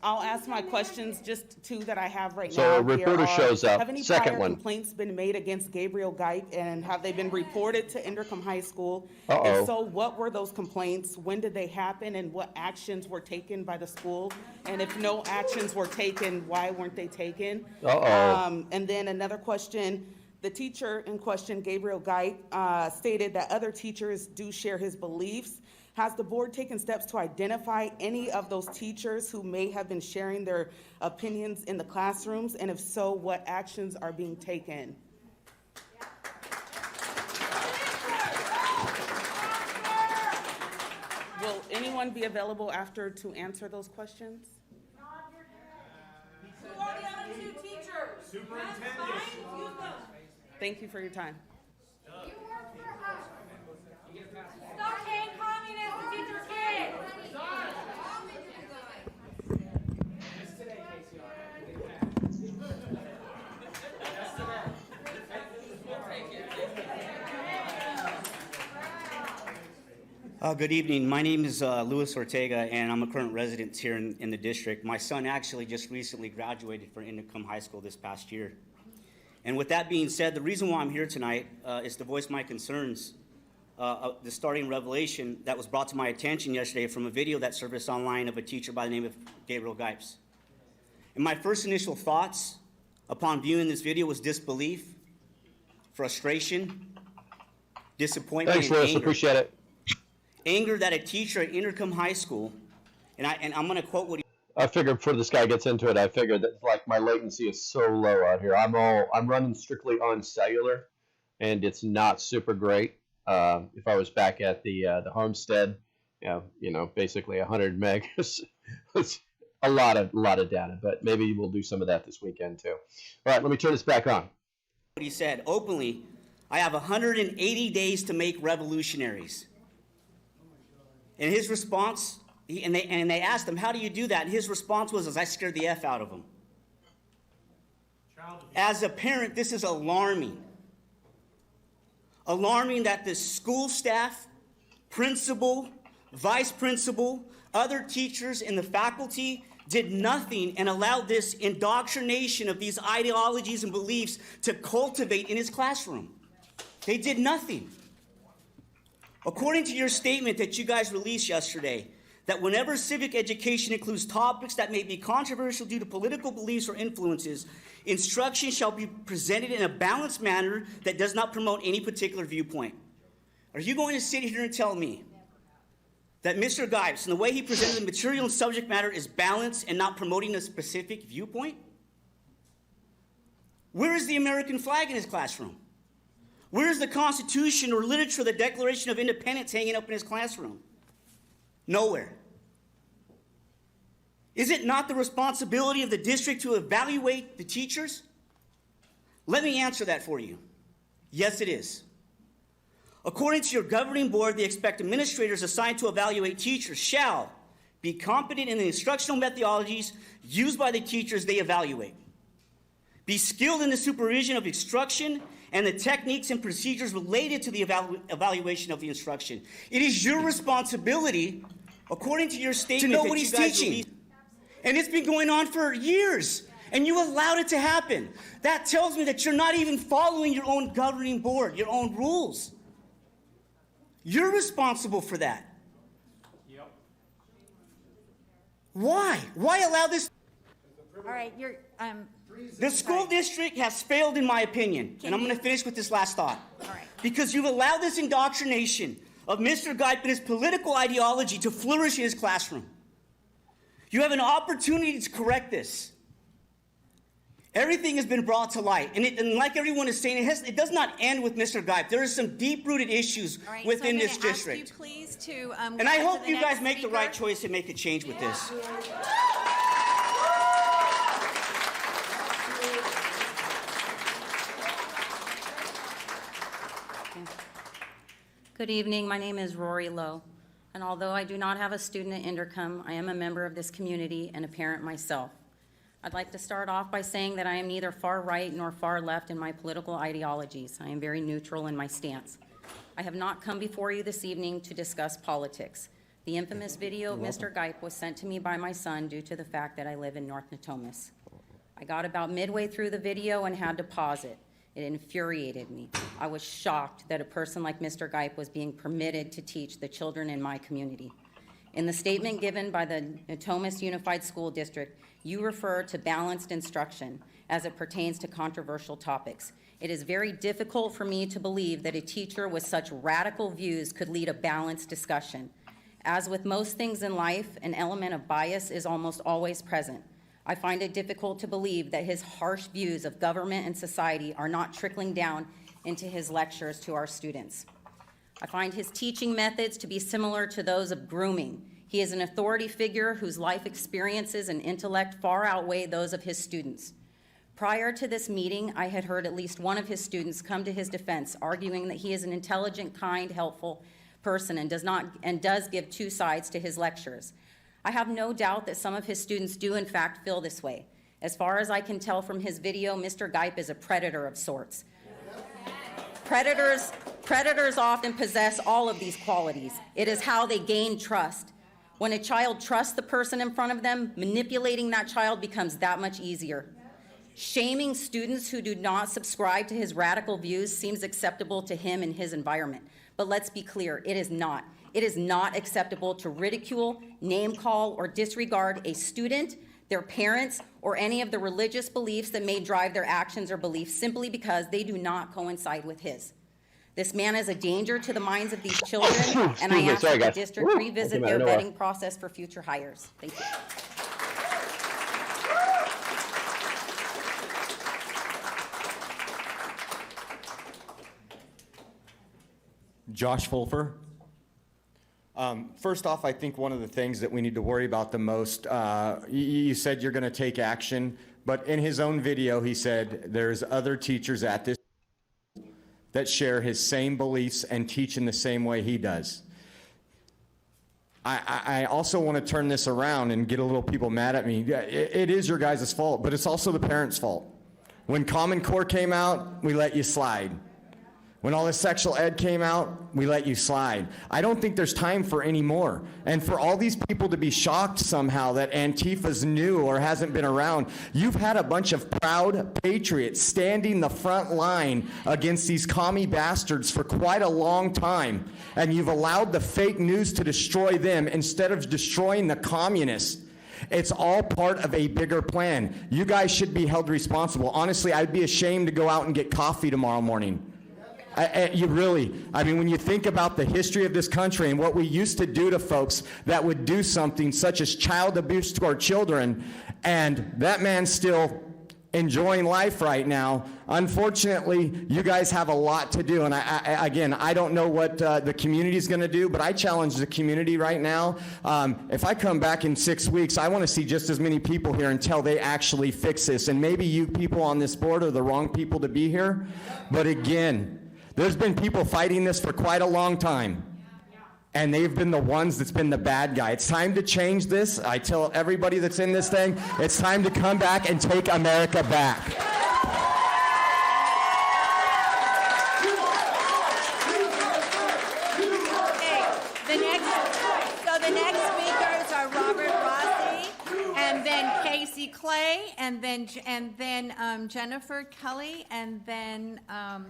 I'll ask my questions, just two that I have right now. So a reporter shows up. Have any prior complaints been made against Gabriel Guype, and have they been reported to Inderkum High School? If so, what were those complaints? When did they happen, and what actions were taken by the school? And if no actions were taken, why weren't they taken? And then another question. The teacher in question, Gabriel Guype, stated that other teachers do share his beliefs. Has the board taken steps to identify any of those teachers who may have been sharing their opinions in the classrooms? And if so, what actions are being taken? Will anyone be available after to answer those questions? Who are the other two teachers? Superintendent. Thank you for your time. You work for us. Stop paying communists to teach your kids. Good evening. My name is Luis Ortega, and I'm a current resident here in the district. My son actually just recently graduated from Inderkum High School this past year. And with that being said, the reason why I'm here tonight is to voice my concerns of the starting revelation that was brought to my attention yesterday from a video that surfaced online of a teacher by the name of Gabriel Guype. And my first initial thoughts upon viewing this video was disbelief, frustration, disappointment, Thanks, and Lewis. anger. Appreciate it. Anger that a teacher at Intercom High School, and I'm going to quote what he I figured before this guy gets into it, I figured that like my latency is so low out here. I'm running strictly on cellular, and it's not super great. If I was back at the homestead, basically 100 meg. It's a lot of data, but maybe we'll do some of that this weekend too. All right, let me turn this back on. What he said openly, I have 180 days to make revolutionaries. And his response, and they asked him, how do you do that? And his response was, I scared the F out of them. As a parent, this is alarming. Alarming that the school staff, principal, vice principal, other teachers, and the faculty did nothing and allowed this indoctrination of these ideologies and beliefs to cultivate in his classroom. They did nothing. According to your statement that you guys released yesterday, that whenever civic education includes topics that may be controversial due to political beliefs or influences, instruction shall be presented in a balanced manner that does not promote any particular viewpoint. Are you going to sit here and tell me that Mr. Gipes, and the way he presented the material and subject matter, is balanced and not promoting a specific viewpoint? Where is the American flag in his classroom? Where is the Constitution or literature, the Declaration of Independence hanging up in his classroom? Nowhere. Is it not the responsibility of the district to evaluate the teachers? Let me answer that for you. Yes, it is. According to your governing board, they expect administrators assigned to evaluate teachers shall be competent in the instructional methodologies used by the teachers they evaluate, be skilled in the supervision of instruction and the techniques and procedures related to the evaluation of the instruction. It is your responsibility, according to your statement, to know that what you he's guys teaching. released. And it's been going on for years, and you allowed it to happen. That tells me that you're not even following your own governing board, your own rules. You're responsible for that. Yep. Why? Why allow this? All right, The school district has failed, in my opinion, and I'm going to finish with this last thought. All right. Because you've allowed this indoctrination of Mr. Gipe and his political ideology to flourish in his classroom. You have an opportunity to correct this. Everything has been brought to light, and like everyone is saying, it does not end with Mr. Gipe. There are some deep-rooted issues All right, within so this district. Ask you please to, And I hope you guys make the right choice and make a change with this. Good evening. My name is Rory Lowe, and although I do not have a student at Intercom, I am a member of this community and a parent myself. I'd like to start off by saying that I am neither far right nor far left in my political ideologies. I am very neutral in my stance. I have not come before you this evening to discuss politics. The infamous video of Mr. Gipe was sent to me by my son due to the fact that I live in North Natomas. I got about midway through the video and had to pause it. It infuriated me. I was shocked that a person like Mr. Gipe was being permitted to teach the children in my community. In the statement given by the Natomas Unified School District, you refer to balanced instruction as it pertains to controversial topics. It is very difficult for me to believe that a teacher with such radical views could lead a balanced discussion. As with most things in life, an element of bias is almost always present. I find it difficult to believe that his harsh views of government and society are not trickling down into his lectures to our students. I find his teaching methods to be similar to those of grooming. He is an authority figure whose life experiences and intellect far outweigh those of his students. Prior to this meeting, I had heard at least one of his students come to his defense, arguing that he is an intelligent, kind, helpful person and does give two sides to his lectures. I have no doubt that some of his students do in fact feel this way. As far as I can tell from his video, Mr. Gipe is a predator of sorts. Predators often possess all of these qualities. It is how they gain trust. When a child trusts the person in front of them, manipulating that child becomes that much easier. Shaming students who do not subscribe to his radical views seems acceptable to him and his environment. But let's be clear, it is not. It is not acceptable to ridicule, name call, or disregard a student their parents, or any of the religious beliefs that may drive their actions or beliefs simply because they do not coincide with his. This man is a danger to the minds of these children, and I ask that the district revisit their vetting process for future hires. Thank you. Josh Fulfer. First off, I think one of the things that we need to worry about the most, you said you're going to take action, but in his own video, he said there's other teachers at this that share his same beliefs and teach in the same way he does. I also want to turn this around and get a little people mad at me. It is your guys' fault, but it's also the parents' fault. When Common Core came out, we let you slide. When all this sexual ed came out, we let you slide. I don't think there's time for any more. And for all these people to be shocked somehow that Antifa's new or hasn't been around, you've had a bunch of proud patriots standing the front line against these commie bastards for quite a long time. And you've allowed the fake news to destroy them instead of destroying the communists. It's all part of a bigger plan. You guys should be held responsible. Honestly, I'd be ashamed to go out and get coffee tomorrow morning. When you think about the history of this country and what we used to do to folks that would do something such as child abuse to our children, and that man's still enjoying life right now. Unfortunately, you guys have a lot to do, and I don't know what the community is going to do, but I challenge the community right now. If I come back in 6 weeks, I want to see just as many people here until they actually fix this, and maybe you people on this board are the wrong people to be here, but again, there's been people fighting this for quite a long time, and they've been the ones that's been the bad guy. It's time to change this. I tell everybody that's in this thing, it's time to come back and take America back. The next speakers are Robert Rossi, and then Casey Clay, and then Jennifer Kelly, and then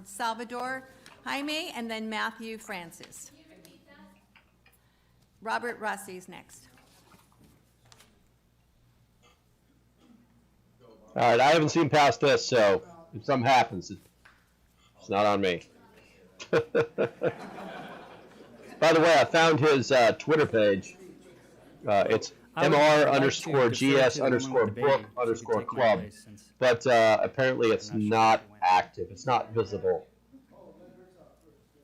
Salvador Jaime, and then Matthew Francis. Robert Rossi's next. All right, I haven't seen past this, so if something happens, it's not on me. By the way, I found his Twitter page. It's MR_GS_book_club, but apparently it's not active. It's not visible.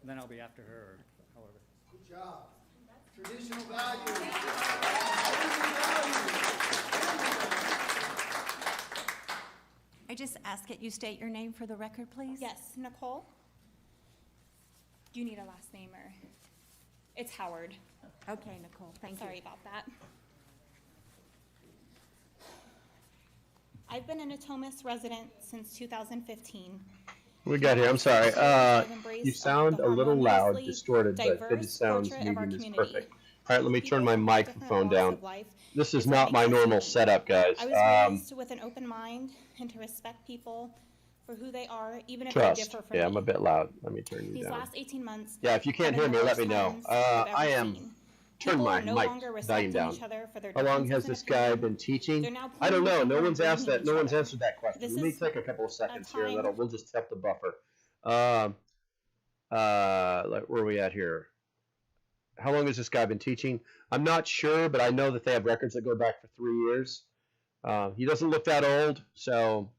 Then I'll be after her, however. Good job. Traditional values. I just ask that you state your name for the record, please. Yes, Nicole. Do you need a last name or? It's Howard. Okay, Nicole, thank you. Sorry about that. I've been a Natomas resident since 2015. We got here. I'm sorry. You sound a little loud, distorted, but Fidget Sounds medium is perfect. All right, let me turn my microphone down. This is not my normal setup, guys. I was raised with an open mind and to respect people for who they are, even if they differ from me. Yeah, I'm a bit loud. Let me turn you These down. last 18 months. Yeah, if you can't hear me, let me know. I am. Turn my mic volume down. How long has this guy been teaching? I don't know. No one's asked that. No one's answered that question. Let me take a couple of seconds here, and we'll just tap the buffer. Where are we at here? How long has this guy been teaching? I'm not sure, but I know that they have records that go back for 3 years. He doesn't look that old, so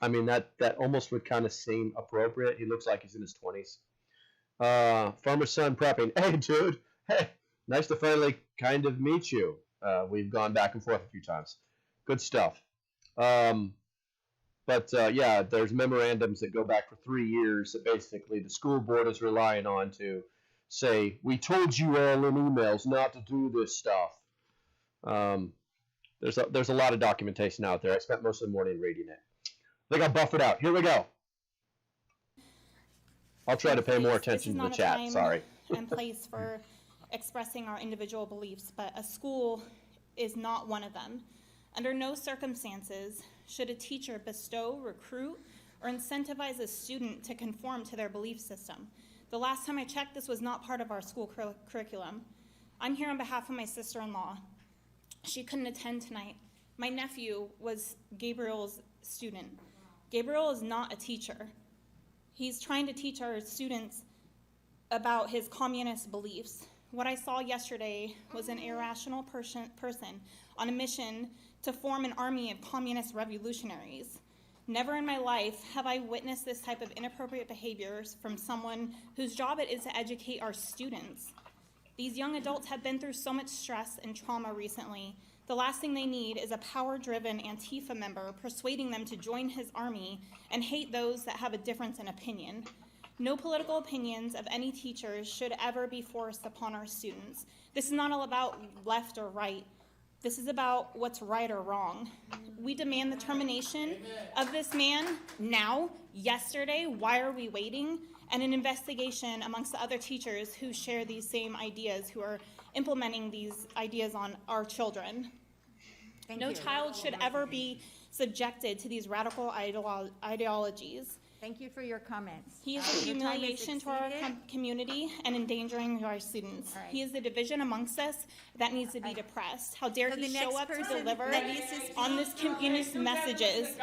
I mean that almost would kind of seem appropriate. He looks like he's in his 20s. Farmer's son prepping. Hey, dude. Hey. Nice to finally kind of meet you. We've gone back and forth a few times. Good stuff. Yeah, there's memorandums that go back for 3 years that basically the school board is relying on to say, we told you all in emails not to do this stuff. There's a lot of documentation out there. I spent most of the morning reading it. They got buffered out. Here we go. I'll try to pay more attention to the chat. Sorry. And place for expressing our individual beliefs, but a school is not one of them. Under no circumstances should a teacher bestow, recruit, or incentivize a student to conform to their belief system. The last time I checked, this was not part of our school curriculum. I'm here on behalf of my sister-in-law. She couldn't attend tonight. My nephew was Gabriel's student. Gabriel is not a teacher. He's trying to teach our students about his communist beliefs. What I saw yesterday was an irrational person on a mission to form an army of communist revolutionaries. Never in my life have I witnessed this type of inappropriate behaviors from someone whose job it is to educate our students. These young adults have been through so much stress and trauma recently. The last thing they need is a power-driven Antifa member persuading them to join his army and hate those that have a difference in opinion. No political opinions of any teachers should ever be forced upon our students. This is not all about left or right. This is about what's right or wrong. We demand the termination of this man now, yesterday. Why are we waiting? And an investigation amongst the other teachers who share these same ideas, who are implementing these ideas on our children. No child should ever be subjected to these radical ideologies. Thank you for your comments. He is a humiliation to our community and endangering our students. Right. He is the division amongst us that needs to be depressed. How dare So he the show next up to person deliver that needs to speak- on this communist messages.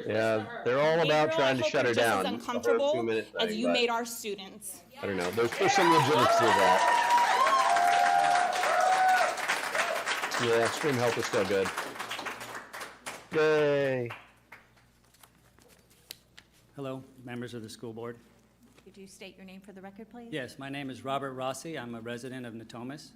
Yeah, they're all about trying to shut her down. As It's the whole uncomfortable 2-minute as thing, you but made our students. I don't know. There's some legitimacy to that. Yeah, Stream Help is still good. Yay. Hello, members of the school board. Could you state your name for the record, please? Yes, my name is Robert Rossi. I'm a resident of Natomas.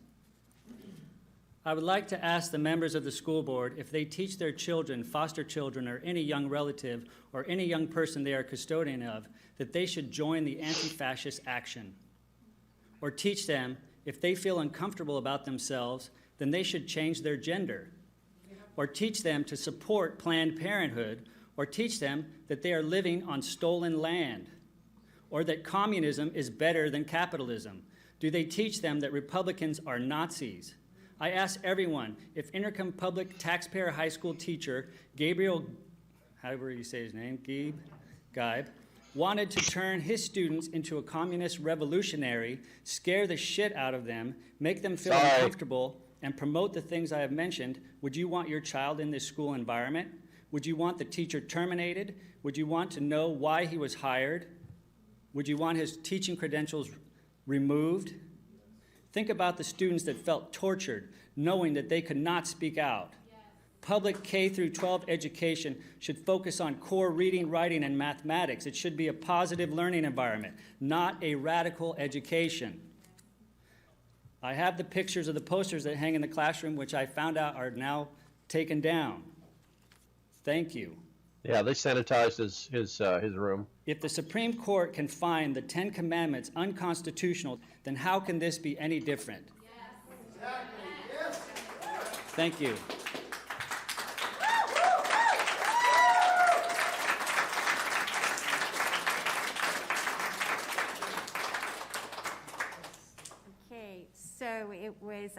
I would like to ask the members of the school board if they teach their children, foster children, or any young relative or any young person they are custodian of that they should join the anti-fascist action. Or teach them if they feel uncomfortable about themselves, then they should change their gender. Or teach them to support Planned Parenthood, or teach them that they are living on stolen land, or that communism is better than capitalism. Do they teach them that Republicans are Nazis? I ask everyone, if Intercom public taxpayer high school teacher Gabriel, however you say his name, Geib, wanted to turn his students into a communist revolutionary, scare the shit out of them, make them feel uncomfortable, and promote the things I have mentioned, would you want your child in this school environment? Would you want the teacher terminated? Would you want to know why he was hired? Would you want his teaching credentials removed? Think about the students that felt tortured, knowing that they could not speak out. Public K through 12 education should focus on core reading, writing, and mathematics. It should be a positive learning environment, not a radical education. I have the pictures of the posters that hang in the classroom, which I found out are now taken down. Thank you. Yeah, they sanitized his room. If the Supreme Court can find the 10 Commandments unconstitutional, then how can this be any different? Yes. Thank you. Okay, so it was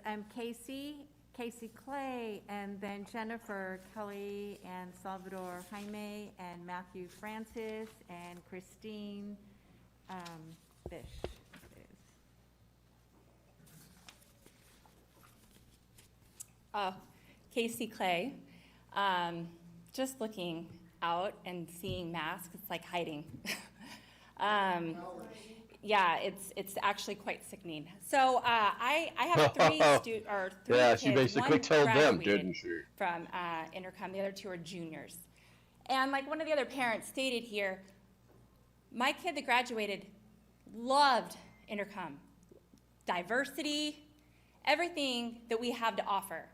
Casey Clay, and then Jennifer Kelly, and Salvador Jaime, and Matthew Francis, and Christine Fish. Casey Clay. Just looking out and seeing masks, it's like hiding. Yeah, it's actually quite sickening. So I have three yeah, kids. she basically One told them, graduated didn't she? From Intercom. The other two are juniors. And like one of the other parents stated here, my kid that graduated loved Intercom. Diversity, everything that we have to offer.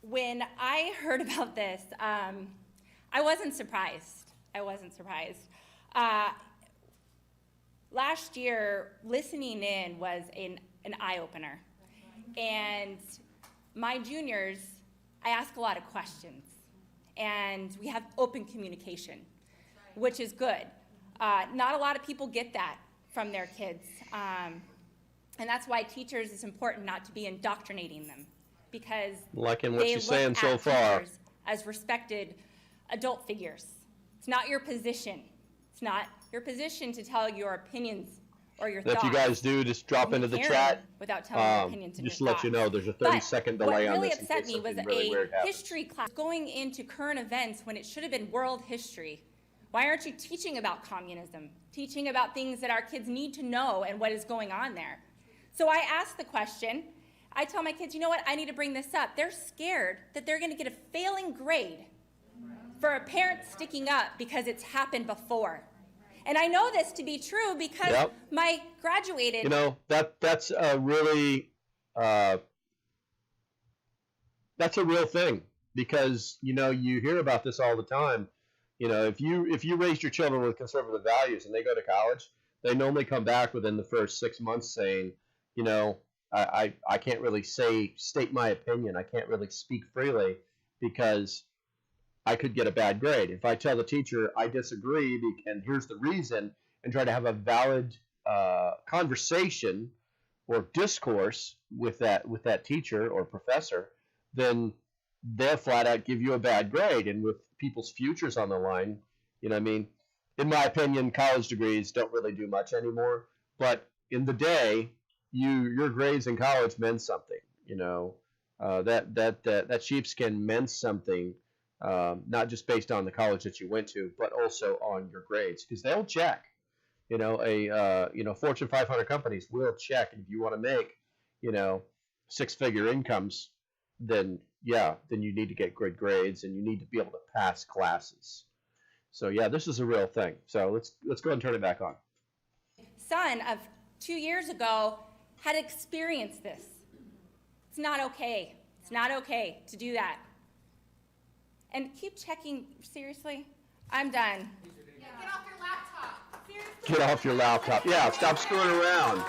When I heard about this, I wasn't surprised. Last year, listening in was an eye-opener. And my juniors, I ask a lot of questions. And we have open communication, which is good. Not a lot of people get that from their kids. And that's why teachers, it's important not to be indoctrinating them, because Like in what they she's look saying at so far. teachers as respected adult figures. It's not your position. It's not your position to tell your opinions or your And if thoughts. you guys do, just drop into the Hearing chat. without telling your opinions and Just to your let you thoughts. know, there's a But 30-second delay on What this. really in upset case me was something really weird a happens. history class going into current events when it should have been world history. Why aren't you teaching about communism, teaching about things that our kids need to know and what is going on there? So I asked the question. I tell my kids, you know what, I need to bring this up. They're scared that they're going to get a failing grade for a parent sticking up because it's happened before. And I know this to be true because my graduated. You know, that's a really that's a real thing, because you know, you hear about this all the time. You know, if you raised your children with conservative values and they go to college, they normally come back within the first 6 months saying, you know, I can't really state my opinion. I can't really speak freely because I could get a bad grade. If I tell the teacher I disagree and here's the reason, and try to have a valid conversation or discourse with that teacher or professor, then they'll flat out give you a bad grade. And with people's futures on the line, you know what I mean? In my opinion, college degrees don't really do much anymore. But in the day, your grades in college meant something. You know, that sheepskin meant something, not just based on the college that you went to, but also on your grades, because they'll check. You know, Fortune 500 companies will check. And if you want to make, you know, 6-figure incomes, then you need to get good grades and you need to be able to pass classes. So yeah, this is a real thing. So let's go ahead and turn it back on. Son of 2 years ago had experienced this. It's not okay. It's not okay to do that. And keep checking. Seriously? I'm done. Get off your laptop. Seriously? Get off your laptop. Yeah, stop screwing around.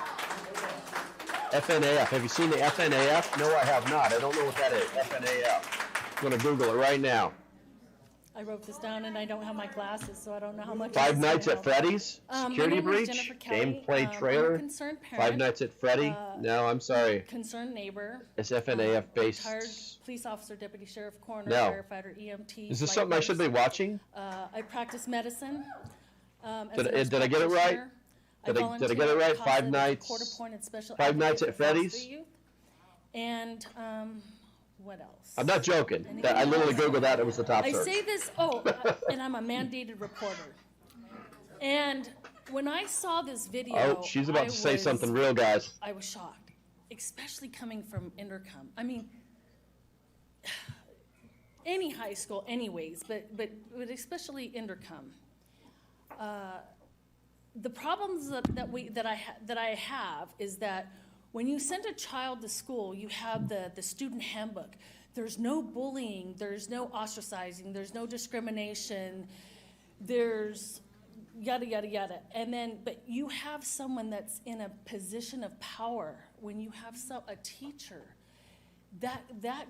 FNAF. Have you seen the FNAF? No, I have not. I don't know what that is. FNAF. I'm going to Google it right now. I wrote this down and I don't have my glasses, so I don't know how much. Five Nights at Freddy's? Security breach? Gameplay trailer? I'm a concerned parent. Five Nights at Freddy? No, I'm sorry. Concerned neighbor. It's FNAF based. Retired police officer, deputy sheriff, coroner, No. firefighter, EMT. Is this something I should be watching? I practice medicine. Did I get it right? Did I get it right? Five Nights at Freddy's? And what else? I'm not joking. I literally Googled that. It was the top I search. say this, and I'm a mandated reporter. And when I saw this video, Oh, she's about to say something real, guys. I was shocked, especially coming from Intercom. I mean, any high school anyways, but especially Intercom. The problems that I have is that when you send a child to school, you have the student handbook. There's no bullying, there's no ostracizing, there's no discrimination, there's yada, yada, yada. And then, but you have someone that's in a position of power. When you have a teacher, that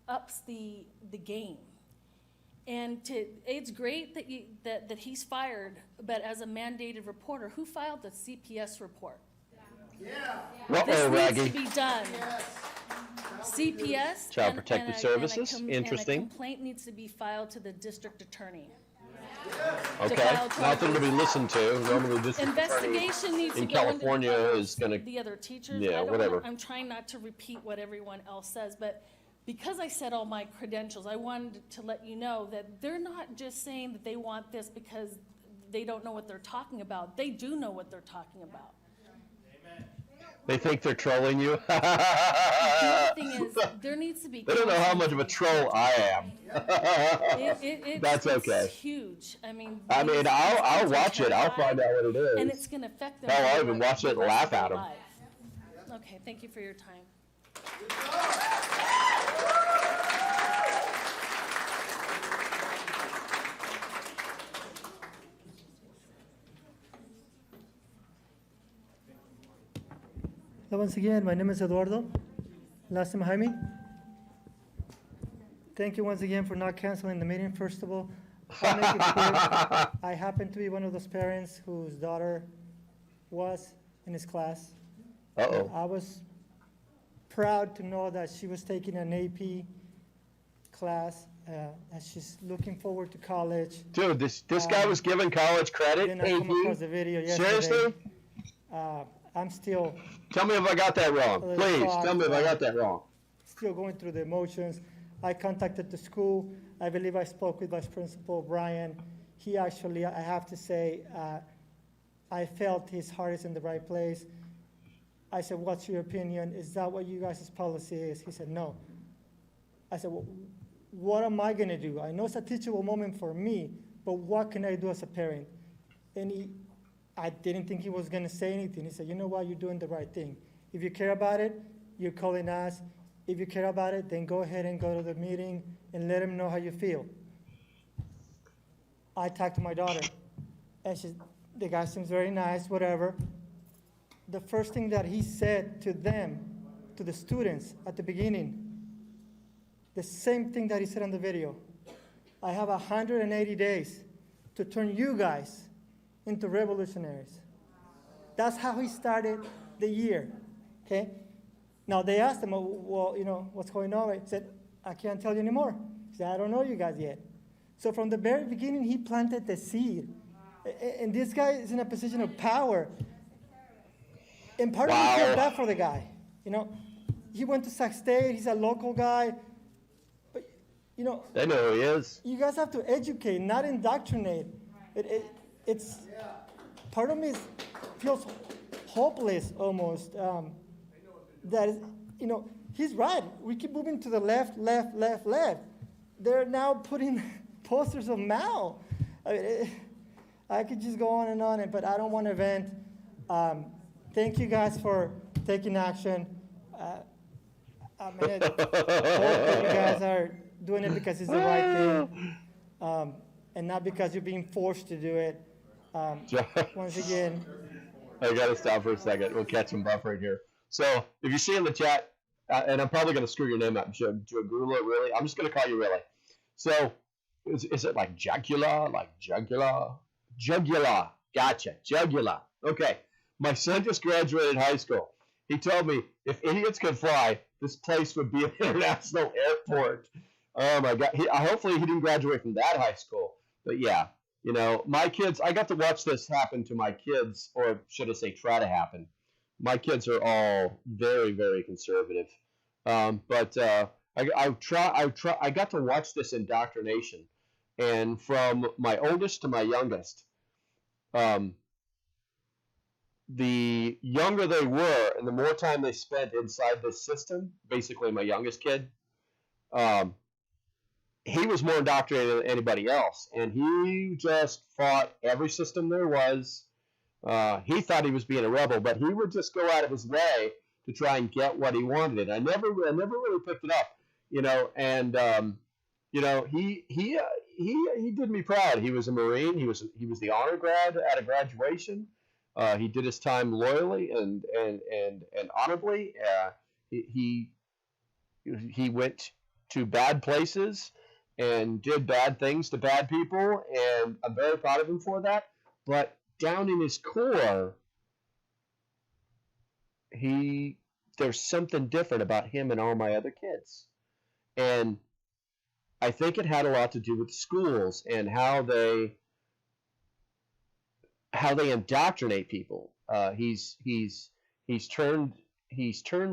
ups the game. And it's great that he's fired, but as a mandated reporter, who filed the CPS report? This needs to be done. CPS. Child Protective Services. Interesting. And a complaint needs to be filed to the district attorney. Okay. Nothing to be listened to. Normally, this investigation needs to in go California into is going to. The other teachers. Yeah, whatever. I'm trying not to repeat what everyone else says, but because I said all my credentials, I wanted to let you know that they're not just saying that they want this because they don't know what they're talking about. They do know what they're talking about. They think they're trolling you. The other thing is, there needs to be. They don't know how much of a troll I am. That's okay. It's huge. I mean, I'll watch it. I'll find out what it is. And it's going to affect them. Hell, I'll even watch it and laugh at them. Okay, thank you for your time. Once again, my name is Eduardo. Last name Jaime. Thank you once again for not canceling the meeting. First of all, I'll make it clear, I happen to be one of those parents whose daughter was in his class. Uh-oh. I was proud to know that she was taking an AP class, and she's looking forward to college. Dude, this guy was given college credit. Then I come across the video yesterday. Seriously? I'm still Tell me if I got that wrong. little Please, shocked, tell me if I got that wrong. still going through the emotions. I contacted the school. I believe I spoke with Vice Principal Brian. He actually, I have to say, I felt his heart is in the right place. I said, what's your opinion? Is that what you guys' policy is? He said, no. I said, well, what am I gonna do? I know it's a teachable moment for me, but what can I do as a parent? And I didn't think he was gonna say anything. He said, you know what, you're doing the right thing. If you care about it, you're calling us. If you care about it, then go ahead and go to the meeting and let him know how you feel. I talked to my daughter, and the guy seems very nice, whatever. The first thing that he said to them, to the students at the beginning, the same thing that he said on the video. I have 180 days to turn you guys into revolutionaries. That's how he started the year, okay? Now they asked him, well, you know, what's going on? He said, I can't tell you anymore. He said, I don't know you guys yet. So from the very beginning, he planted the seed. And this guy is in a position of power. And part of me feels bad for the guy. You know, he went to Sac State, he's a local guy. But, you know, They know who he is. you guys have to educate, not indoctrinate. It's part of me feels hopeless almost. That is, you know, he's right. We keep moving to the left, left, left, left. They're now putting posters of Mao. I mean, I could just go on, but I don't want to vent. Thank you guys for taking action. I mean, hope that you guys are doing it because it's the right thing, and not because you're being forced to do it. Once again, I gotta stop for a second. We'll catch some buffering here. So if you see in the chat, and I'm probably gonna screw your name up, Jagula, really? I'm just gonna call you really. So is it like Jugula? Like Jugula? Jugula. Gotcha. Jugula. Okay. My son just graduated high school. He told me if idiots could fly, this place would be an international airport. Oh my God. Hopefully he didn't graduate from that high school. But yeah, you know, my kids, I got to watch this happen to my kids, or should I say try to happen. My kids are all very, very conservative. But I got to watch this indoctrination. And from my oldest to my youngest, the younger they were and the more time they spent inside this system, basically my youngest kid, he was more indoctrinated than anybody else. And he just fought every system there was. He thought he was being a rebel, but he would just go out of his way to try and get what he wanted. I never really picked it up, you know. And you know, he did me proud. He was a Marine. He was the honor grad at a graduation. He did his time loyally and honorably. He went to bad places and did bad things to bad people, and I'm very proud of him for that. But down in his core, there's something different about him and all my other kids. And I think it had a lot to do with schools and how they indoctrinate people. He's turned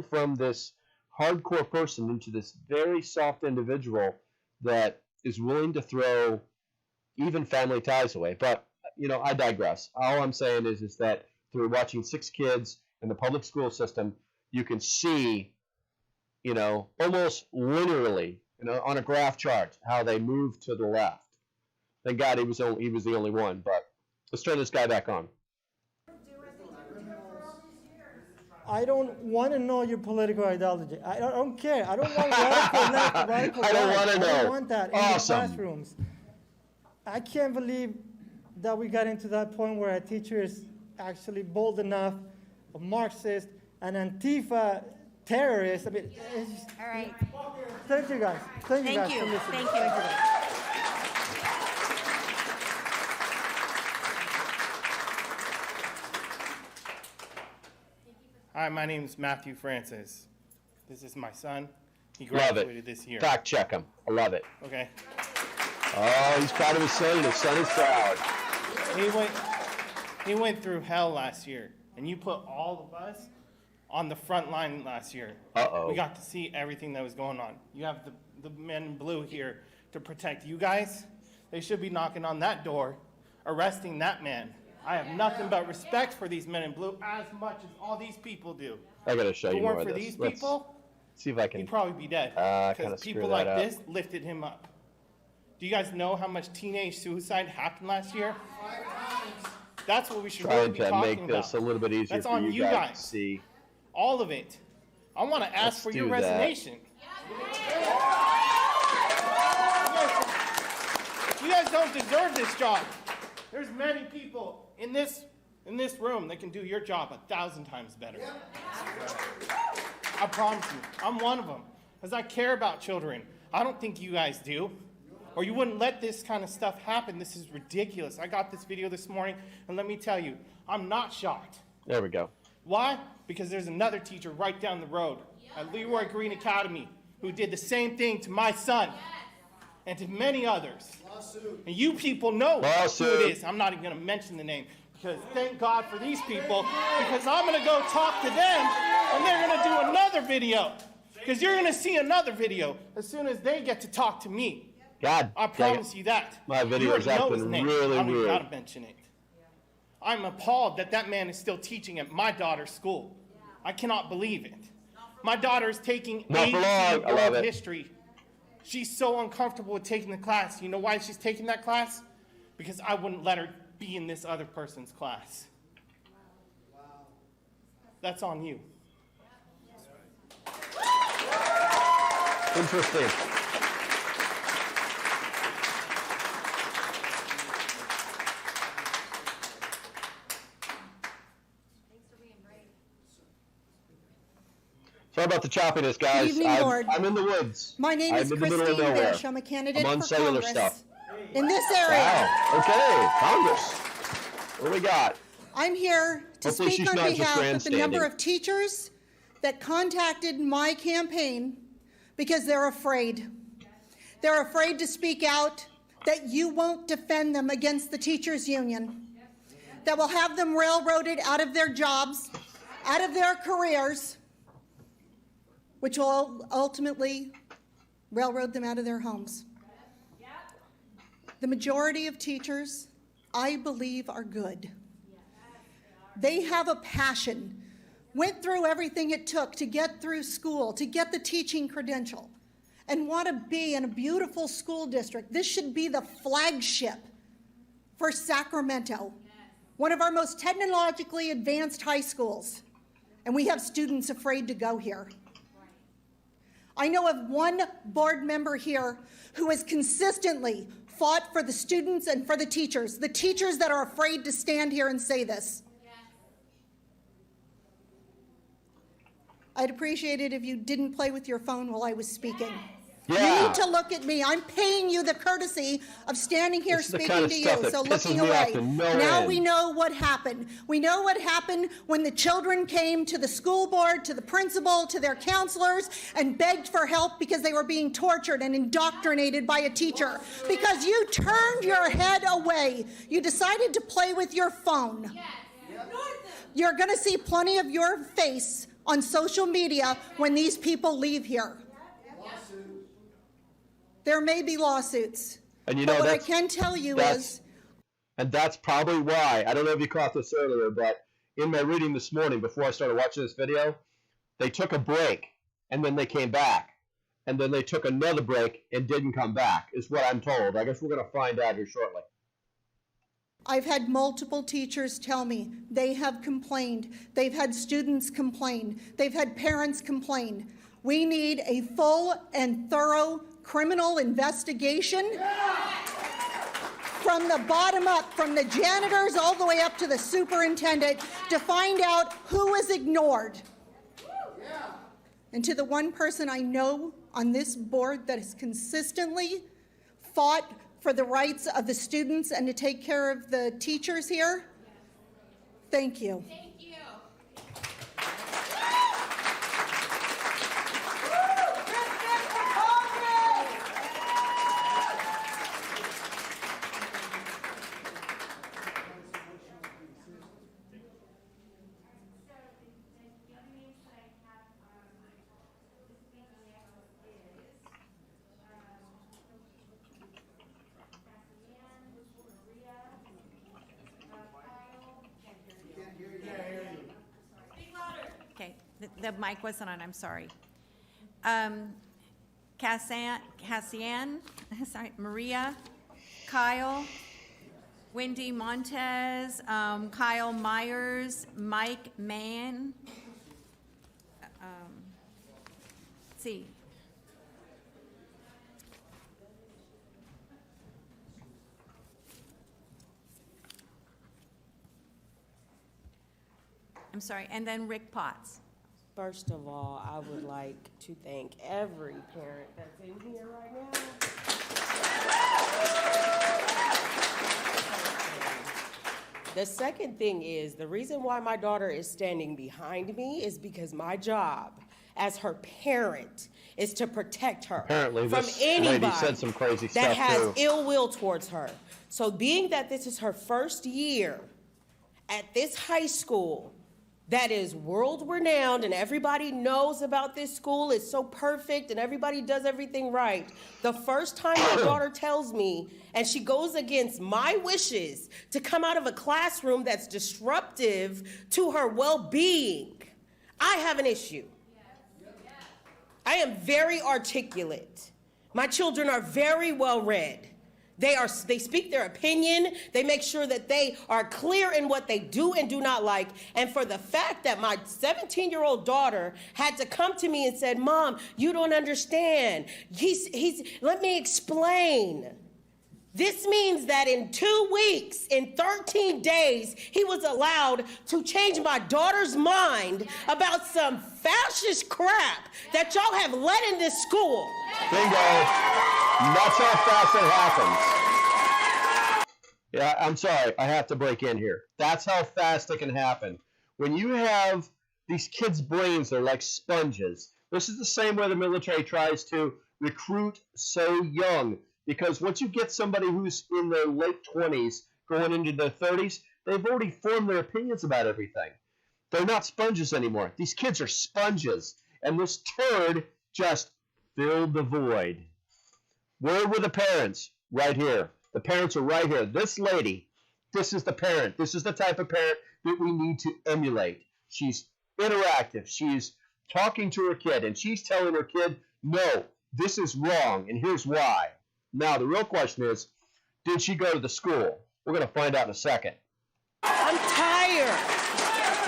from this hardcore person into this very soft individual that is willing to throw even family ties away. But you know, I digress. All I'm saying is that through watching 6 kids in the public school system, you can see, you know, almost linearly, you know, on a graph chart, how they move to the left. Thank God he was the only one. But let's turn this guy back on. I don't want to know your political ideology. I don't care. I don't want radical left, radical right. I don't want to know. I don't want that in the Awesome. classrooms. I can't believe that we got into that point where a teacher is actually bold enough, a Marxist, an Antifa terrorist. I mean, it's just, All right. thank you guys. Thank you guys for listening. Thank you. Thank you guys. Hi, my name is Matthew Francis. This is my son. He Love graduated it. this year. Fact check him. I love it. Okay. Oh, he's proud of his son. His son is proud. He went through hell last year. And you put all of us on the front line last year. Uh-oh. We got to see everything that was going on. You have the men in blue here to protect you guys. They should be knocking on that door, arresting that man. I have nothing but respect for these men in blue as much as all these people do. I gotta show If you it more weren't of for this. these people, See if I can. he'd probably be dead. kinda Because screw people that like up. this lifted him up. Do you guys know how much teenage suicide happened last year? That's what we should really Trying be to talking make this about. a little bit easier That's for on you you guys guys. to see. All of it. I want to ask Let's for your do that. resignation. You guys don't deserve this job. There's many people in this room that can do your job 1,000 times better. I promise you, I'm one of them. Because I care about children. I don't think you guys do. Or you wouldn't let this kind of stuff happen. This is ridiculous. I got this video this morning, and let me tell you, I'm not shocked. There we go. Why? Because there's another teacher right down the road at Leroy Green Academy who did the same thing to my son and to many others. And you people know who it is. I'm not even going to mention the name because thank God for these people, because I'm going to go talk to them and they're going to do another video, because you're going to see another video as soon as they get to talk to me. God, I promise you that. My video You is already know his acting name. really I don't even weird. gotta mention it. I'm appalled that that man is still teaching at my daughter's school. I cannot believe it. My daughter is taking Not for long. I love world it. history. She's so uncomfortable with taking the class. You know why she's taking that class? Because I wouldn't let her be in this other person's class. That's on you. Interesting. Sorry about the choppiness, guys. Good evening, Lord. I'm in the woods. My name I'm is in the middle of Christine nowhere. Bish. I'm a candidate I'm on for cellular Congress stuff. in this area. Wow. Okay, Congress. What do we got? I'm here to Hopefully speak she's on not just behalf of the number grandstanding. of teachers that contacted my campaign because they're afraid. They're afraid to speak out, that you won't defend them against the teachers' union, that will have them railroaded out of their jobs, out of their careers, which will ultimately railroad them out of their homes. The majority of teachers, I believe, are good. They have a passion, went through everything it took to get through school, to get the teaching credential, and want to be in a beautiful school district. This should be the flagship for Sacramento, one of our most technologically advanced high schools, and we have students afraid to go here. I know of one board member here who has consistently fought for the students and for the teachers that are afraid to stand here and say this. I'd appreciate it if you didn't play with your phone while I was speaking. You Yeah. need to look at me. I'm paying you the courtesy of standing here This is the speaking kind of to stuff you, that so pisses looking me off away. to no Now end. we know what happened. We know what happened when the children came to the school board, to the principal, to their counselors, and begged for help because they were being tortured and indoctrinated by a teacher. Because you turned your head away. You decided to play with your phone. You're going to see plenty of your face on social media when these people leave here. There may be lawsuits. And you But know, what I that's- can tell you that's- is, And that's probably why, I don't know if you caught this earlier, but in my reading this morning before I started watching this video, they took a break and then they came back. And then they took another break and didn't come back, is what I'm told. I guess we're going to find out here shortly. I've had multiple teachers tell me they have complained. They've had students complain. They've had parents complain. We need a full and thorough criminal investigation from the bottom up, from the janitors all the way up to the superintendent, to find out who was ignored. And to the one person I know on this board that has consistently fought for the rights of the students and to take care of the teachers here, thank you. the mic wasn't on, I'm sorry. Cassian, sorry, Maria, Kyle, Wendy Montez, Kyle Myers, Mike Mann. Let's see. I'm sorry, and then Rick Potts. First of all, I would like to thank every parent that's in here right now. The second thing is, the reason why my daughter is standing behind me is because my job as her parent is to protect her Apparently, from this anybody lady said some crazy stuff that has too. ill will towards her. So being that this is her first year at this high school, that is world renowned and everybody knows about this school, it's so perfect and everybody does everything right. The first time my daughter tells me and she goes against my wishes to come out of a classroom that's disruptive to her well-being, I have an issue. I am very articulate. My children are very well read. They speak their opinion. They make sure that they are clear in what they do and do not like. And for the fact that my 17-year-old daughter had to come to me and said, "Mom, you don't understand. Let me explain." This means that in 2 weeks, in 13 days, he was allowed to change my daughter's mind about some fascist crap that y'all have let in this school. Bingo. That's how fast it happens. Yeah, I'm sorry. I have to break in here. That's how fast it can happen. When you have these kids' brains, they're like sponges. This is the same way the military tries to recruit so young. Because once you get somebody who's in their late 20s going into their 30s, they've already formed their opinions about everything. They're not sponges anymore. These kids are sponges. And this turd just filled the void. Where were the parents? Right here. The parents are right here. This lady, this is the parent. This is the type of parent that we need to emulate. She's interactive. She's talking to her kid, and she's telling her kid, no, this is wrong, and here's why. Now, the real question is, did she go to the school? We're going to find out in a second. I'm tired.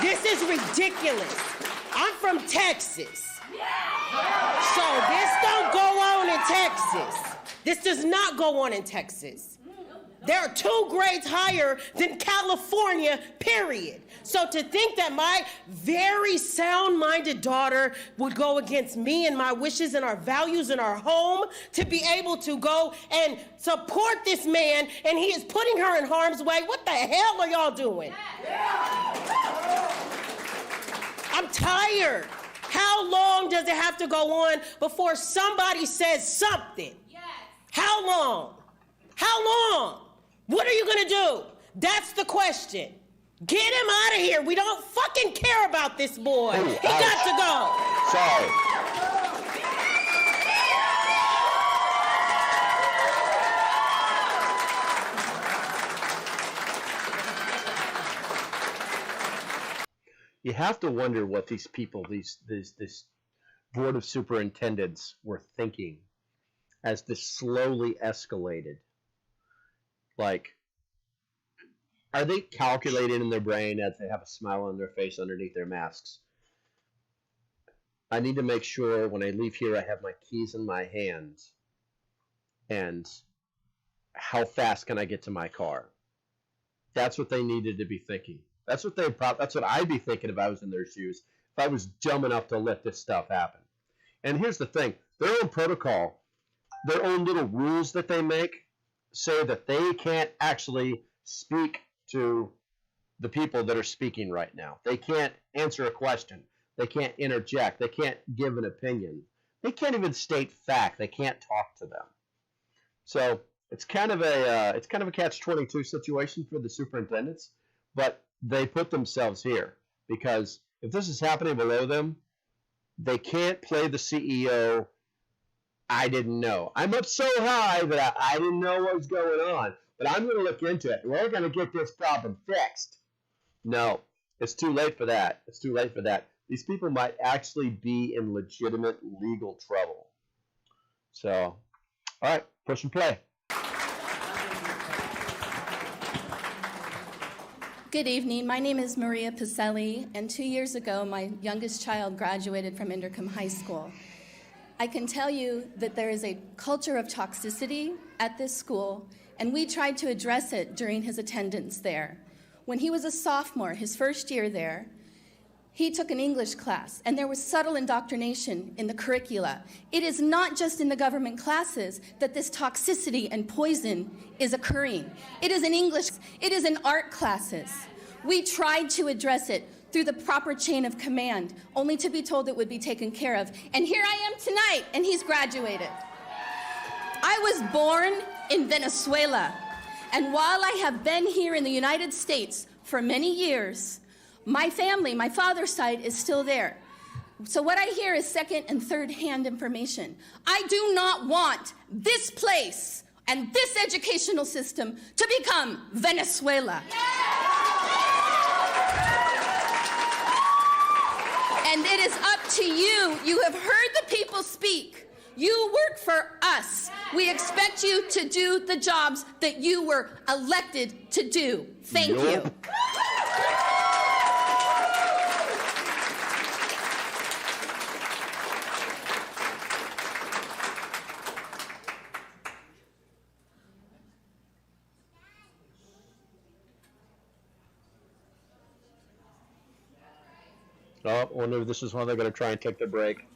This is ridiculous. I'm from Texas. So this don't go on in Texas. This does not go on in Texas. There are 2 grades higher than California, period. So to think that my very sound-minded daughter would go against me and my wishes and our values in our home to be able to go and support this man and he is putting her in harm's way, what the hell are y'all doing? I'm tired. How long does it have to go on before somebody says something? How long? How long? What are you gonna do? That's the question. Get him out of here. We don't fucking care about this boy. Ooh, He got to go. Sorry. You have to wonder what these people, this board of superintendents were thinking as this slowly escalated. Like, are they calculating in their brain as they have a smile on their face underneath their masks? I need to make sure when I leave here I have my keys in my hands. And how fast can I get to my car? That's what they needed to be thinking. That's what I'd be thinking if I was in their shoes, if I was dumb enough to let this stuff happen. And here's the thing, their own protocol, their own little rules that they make say that they can't actually speak to the people that are speaking right now. They can't answer a question. They can't interject. They can't give an opinion. They can't even state fact. They can't talk to them. So it's kind of a catch-22 situation for the superintendents, but they put themselves here because if this is happening below them, they can't play the CEO. I didn't know. I'm up so high that I didn't know what was going on, but I'm going to look into it. We're going to get this problem fixed. No, it's too late for that. It's too late for that. these people might actually be in legitimate legal trouble. So, all right, push and play. Good evening. My name is Maria Pacelli, and 2 years ago, my youngest child graduated from Indercombe High School. I can tell you that there is a culture of toxicity at this school, and we tried to address it during his attendance there. When he was a sophomore, his first year there, he took an English class, and there was subtle indoctrination in the curricula. It is not just in the government classes that this toxicity and poison is occurring. It is in English, it is in art classes. We tried to address it through the proper chain of command, only to be told it would be taken care of. And here I am tonight, and he's graduated. I was born in Venezuela, and while I have been here in the United States for many years, my family, my father's side, is still there. So what I hear is second and third hand information. I do not want this place and this educational system to become Venezuela. And it is up to you. You have heard the people speak. You work for us. We expect you to do the jobs that you were elected to do. Thank you. Oh, I wonder if this is when they're going to try and take their break.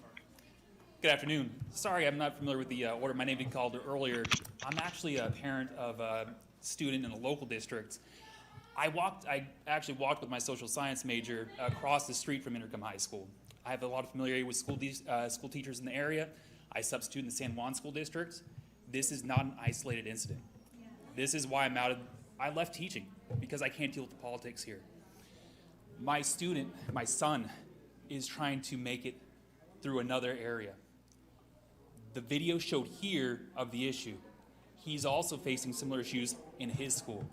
Good afternoon. Sorry, I'm not familiar with the order. My name had been called earlier. I'm actually a parent of a student in a local district. I actually walked with my social science major across the street from Indercombe High School. I have a lot of familiarity with school teachers in the area. I substitute in the San Juan School District. This is not an isolated incident. This is why I left teaching, because I can't deal with the politics here. My son, is trying to make it through another area. The video showed here of the issue. He's also facing similar issues in his school.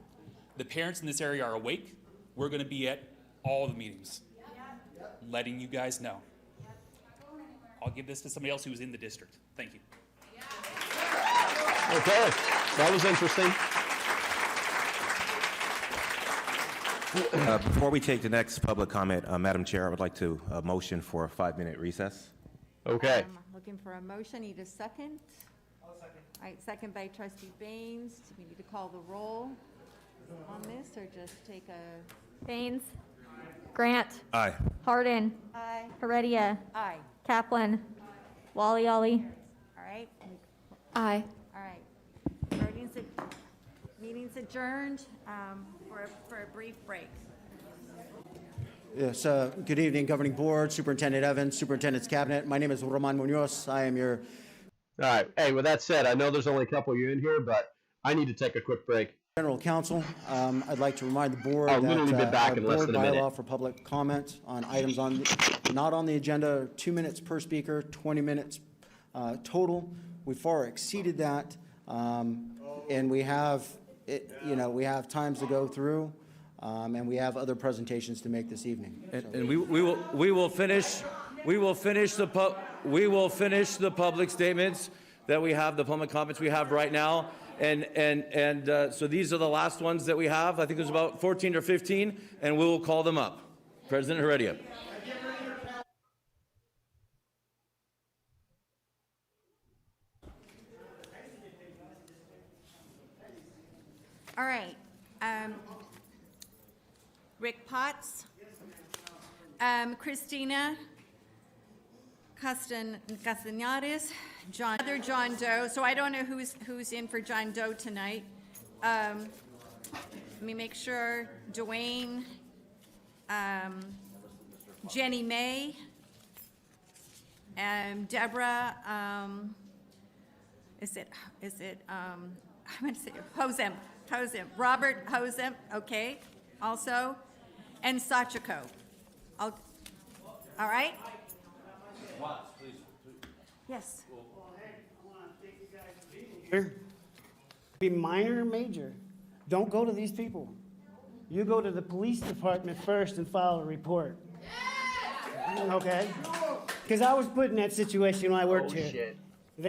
The parents in this area are awake. We're going to be at all the meetings, letting you guys know. I'll give this to somebody else who's in the district. Thank you. Okay, that was interesting. Before we take the next public comment, Madam Chair, I would like to motion for a 5-minute recess. Okay. Looking for a motion. Need a second? I'll second. All right, second by Trustee Baines. Do we need to call the roll on this, or just take a... Baines. Grant. Aye. Hardin. Aye. Heredia. Aye. Kaplan. Wally Ollie. All right. Aye. All right. Meeting's adjourned for a brief break. Yes, good evening, Governing Board, Superintendent Evans, Superintendent's Cabinet. My name is Roman Munoz. I am your... All right. Hey, with that said, I know there's only a couple of you in here, but I need to take a quick break. General Counsel. I'd like to remind the board I'll literally be back our in less board than a minute. bylaw for public comment on items not on the agenda, 2 minutes per speaker, 20 minutes total. We far exceeded that, and we have times to go through, and we have other presentations to make this evening. And we will finish the public statements that we have, the public comments we have right now. And so these are the last ones that we have. I think there's about 14 or 15, and we will call them up. President Heredia. All right. Rick Potts. Christina Castañares. John Doe. So I don't know who's in for John Doe tonight. Let me make sure. Dwayne. Jenny May. Deborah. I'm going to say Hosem. Robert Hosem. Okay. Also, and Sachiko. All right. Yes. Be minor or major. Don't go to these people. You go to the police department first and file a report. okay? Because I was put in that situation when I worked here. Shit.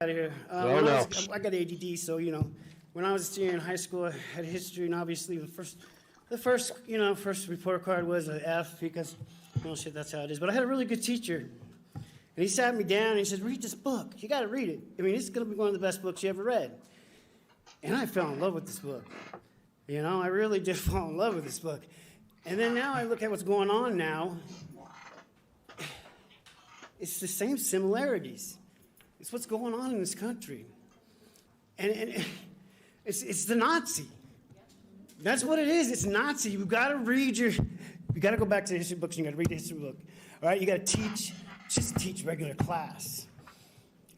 Out of here. Oh, no. I got ADD, so, you know, when I was a senior in high school, I had history, and obviously the first report card was an F because, well, shit, that's how it is. But I had a really good teacher, and he sat me down and he said, read this book. You got to read it. I mean, it's going to be one of the best books you ever read. And I fell in love with this book. You know, I really did fall in love with this book. And then now I look at what's going on now. It's the same similarities. It's what's going on in this country. And it's the Nazi. That's what it is. It's Nazi. You've got to you got to go back to the history books and you got to read the history book. All right, you got to just teach regular class.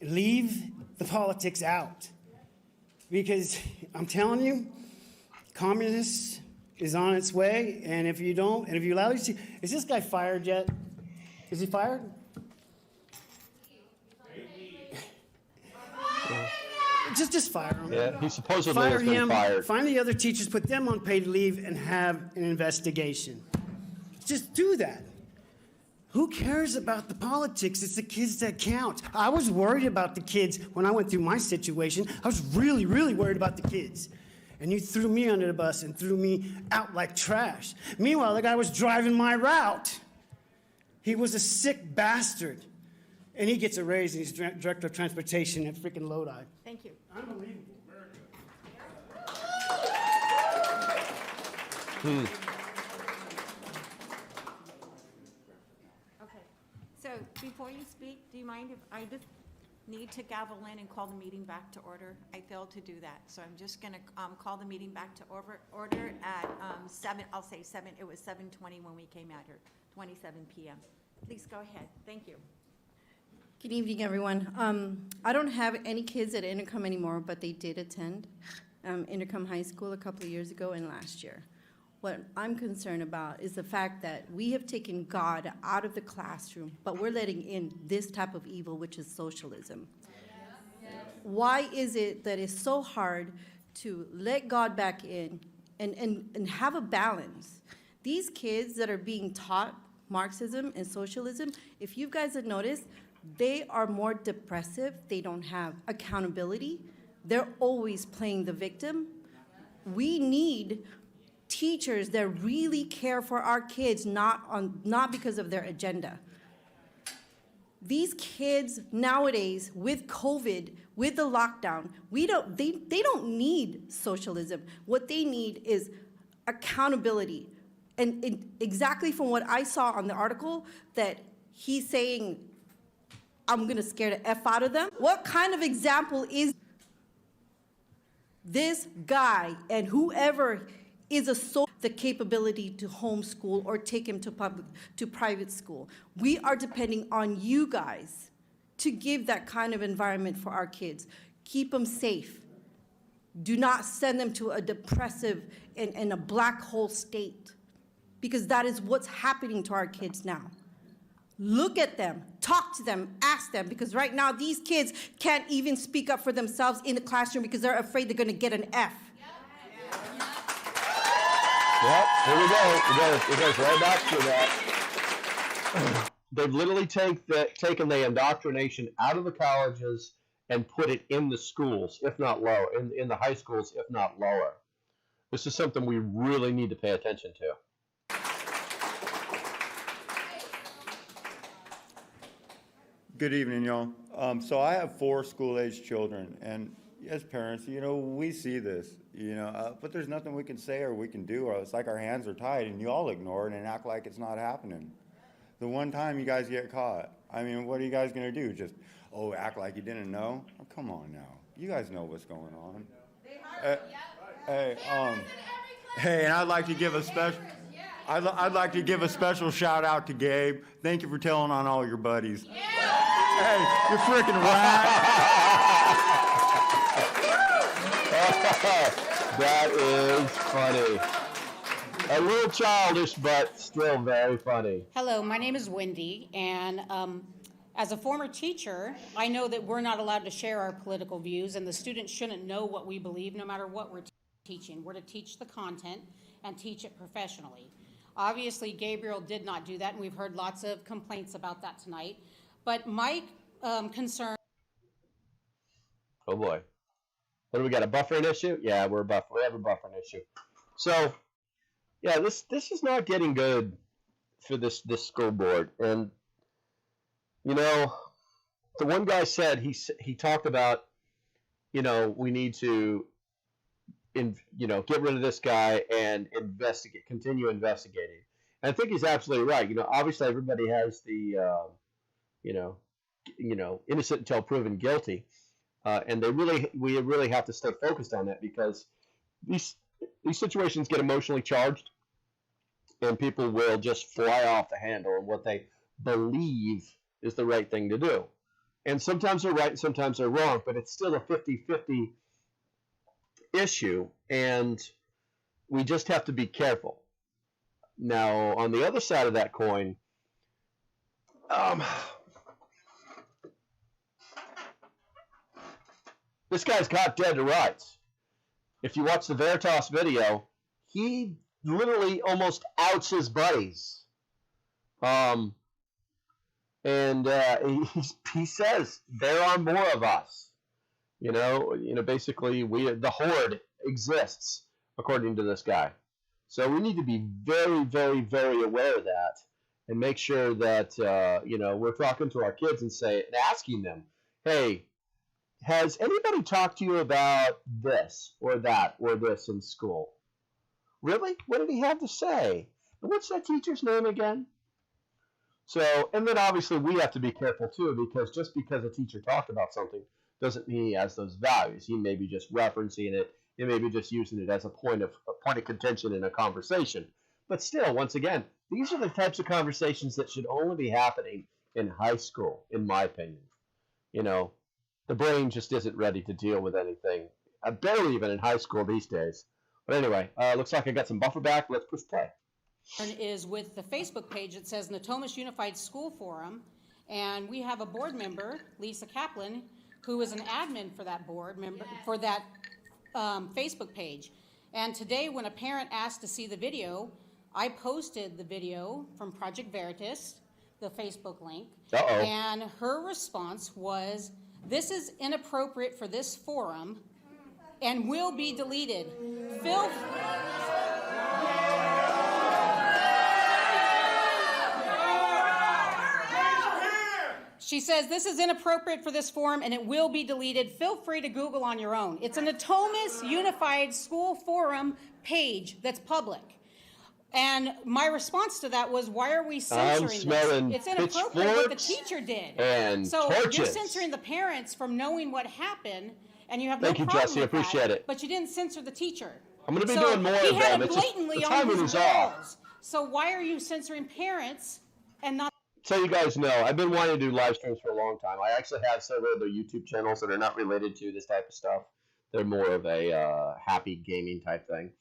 Leave the politics out. Because I'm telling you, communists is on its way, and if you allow these, is this guy fired yet? Is he fired? Just fire him. Yeah, he supposedly fire has been him, fired. Find the other teachers, put them on paid leave, and have an investigation. Just do that. Who cares about the politics? It's the kids that count. I was worried about the kids when I went through my situation. I was really, really worried about the kids. And you threw me under the bus and threw me out like trash. Meanwhile, the guy was driving my route. He was a sick bastard. And he gets a raise, and he's director of transportation at freaking Lodi. Thank you. Unbelievable. Okay, so before you speak, do you mind if I just need to gavel in and call the meeting back to order? I failed to do that, so I'm just gonna call the meeting back to order at 7, I'll say 7, it was 7:20 when we came out here, 27 p.m. Please go ahead, thank you. Good evening, everyone. I don't have any kids at Intercom anymore, but they did attend Intercom High School a couple of years ago and last year. What I'm concerned about is the fact that we have taken God out of the classroom, but we're letting in this type of evil, which is socialism. Why is it that it's so hard to let God back in and have a balance? These kids that are being taught Marxism and socialism, if you guys have noticed, they are more depressive. They don't have accountability. They're always playing the victim. We need teachers that really care for our kids, not because of their agenda. These kids nowadays, with COVID, with the lockdown, they don't need socialism. What they need is accountability. And exactly from what I saw on the article, that he's saying, I'm gonna scare the F out of them. What kind of example is this guy and whoever is the capability to homeschool or take him to private school? We are depending on you guys to give that kind of environment for our kids. Keep them safe. Do not send them to a depressive and a black hole state, because that is what's happening to our kids now. Look at them, talk to them, ask them, because right now these kids can't even speak up for themselves in the classroom because they're afraid they're gonna get an F. Yep, here we go. It goes right back to that. They've literally taken the indoctrination out of the colleges and put it in the schools, if not lower, in the high schools, if not lower. This is something we really need to pay attention to. Good evening, y'all. So I have 4 school-age children, and as parents, we see this, but there's nothing we can say or we can do, or it's like our hands are tied, and you all ignore it and act like it's not happening. The one time you guys get caught, I mean, what are you guys gonna do? Just, act like you didn't know? Oh, come on now. You guys know what's going on. Hey, and I'd like to give a special... I'd like to give a special shout out to Gabe. Thank you for telling on all your buddies. Yeah. Hey, you freaking rat. That is funny. A little childish, but still very funny. Hello, my name is Wendy, and as a former teacher, I know that we're not allowed to share our political views, and the students shouldn't know what we believe no matter what we're teaching. We're to teach the content and teach it professionally. Obviously, Gabriel did not do that, and we've heard lots of complaints about that tonight. But my concern. Oh boy. What do we got? A buffering issue? Yeah, we have a buffering issue. So, yeah, this is not getting good for this school board. And you know, the one guy said he talked about, you know, we need to get rid of this guy and continue investigating. And I think he's absolutely right. You know, obviously everybody has the innocent until proven guilty. And we really have to stay focused on that, because these situations get emotionally charged, and people will just fly off the handle on what they believe is the right thing to do. And sometimes they're right and sometimes they're wrong, but it's still a 50-50 issue, and we just have to be careful. Now, on the other side of that coin, this guy's caught dead to rights. If you watch the Veritas video, he literally almost outs his buddies. He says there are more of us. You know, basically the horde exists, according to this guy. So we need to be very, very, very aware of that, and make sure that we're talking to our kids and asking them, hey, has anybody talked to you about this or that or this in school? Really? What did he have to say? And what's that teacher's name again? So, and then obviously we have to be careful too, because just because a teacher talked about something doesn't mean he has those values. He may be just referencing it. He may be just using it as a point of contention in a conversation. But still, once again, these are the types of conversations that should only be happening in high school, in my opinion. You know, the brain just isn't ready to deal with anything. Barely even in high school these days. But anyway, looks like I got some buffer back. Let's push play. Is with the Facebook page that says Natomas Unified School Forum, and we have a board member, Lisa Kaplan, who is an admin for that board member for that Facebook page. And today, when a parent asked to see the video, I posted the video from Project Veritas, the Facebook link. And her response was, "This is inappropriate for this forum and will be deleted." She says, "This is inappropriate for this forum and it will be deleted. Feel free to Google on your own." It's a Natomas Unified School Forum page that's public. And my response to that was, why are we censoring this? It's inappropriate what the teacher did. And so torches. You're censoring the parents from knowing what happened, and you have no Thank you, problem Jesse. with Appreciate that, it. But you didn't censor the teacher. I'm going to be doing more of them. He had it It's just, blatantly the on timing his is off. walls. So why are you censoring parents and not? So you guys know, I've been wanting to do live streams for a long time. I actually have several other YouTube channels that are not related to this type of stuff. They're more of a happy gaming type thing.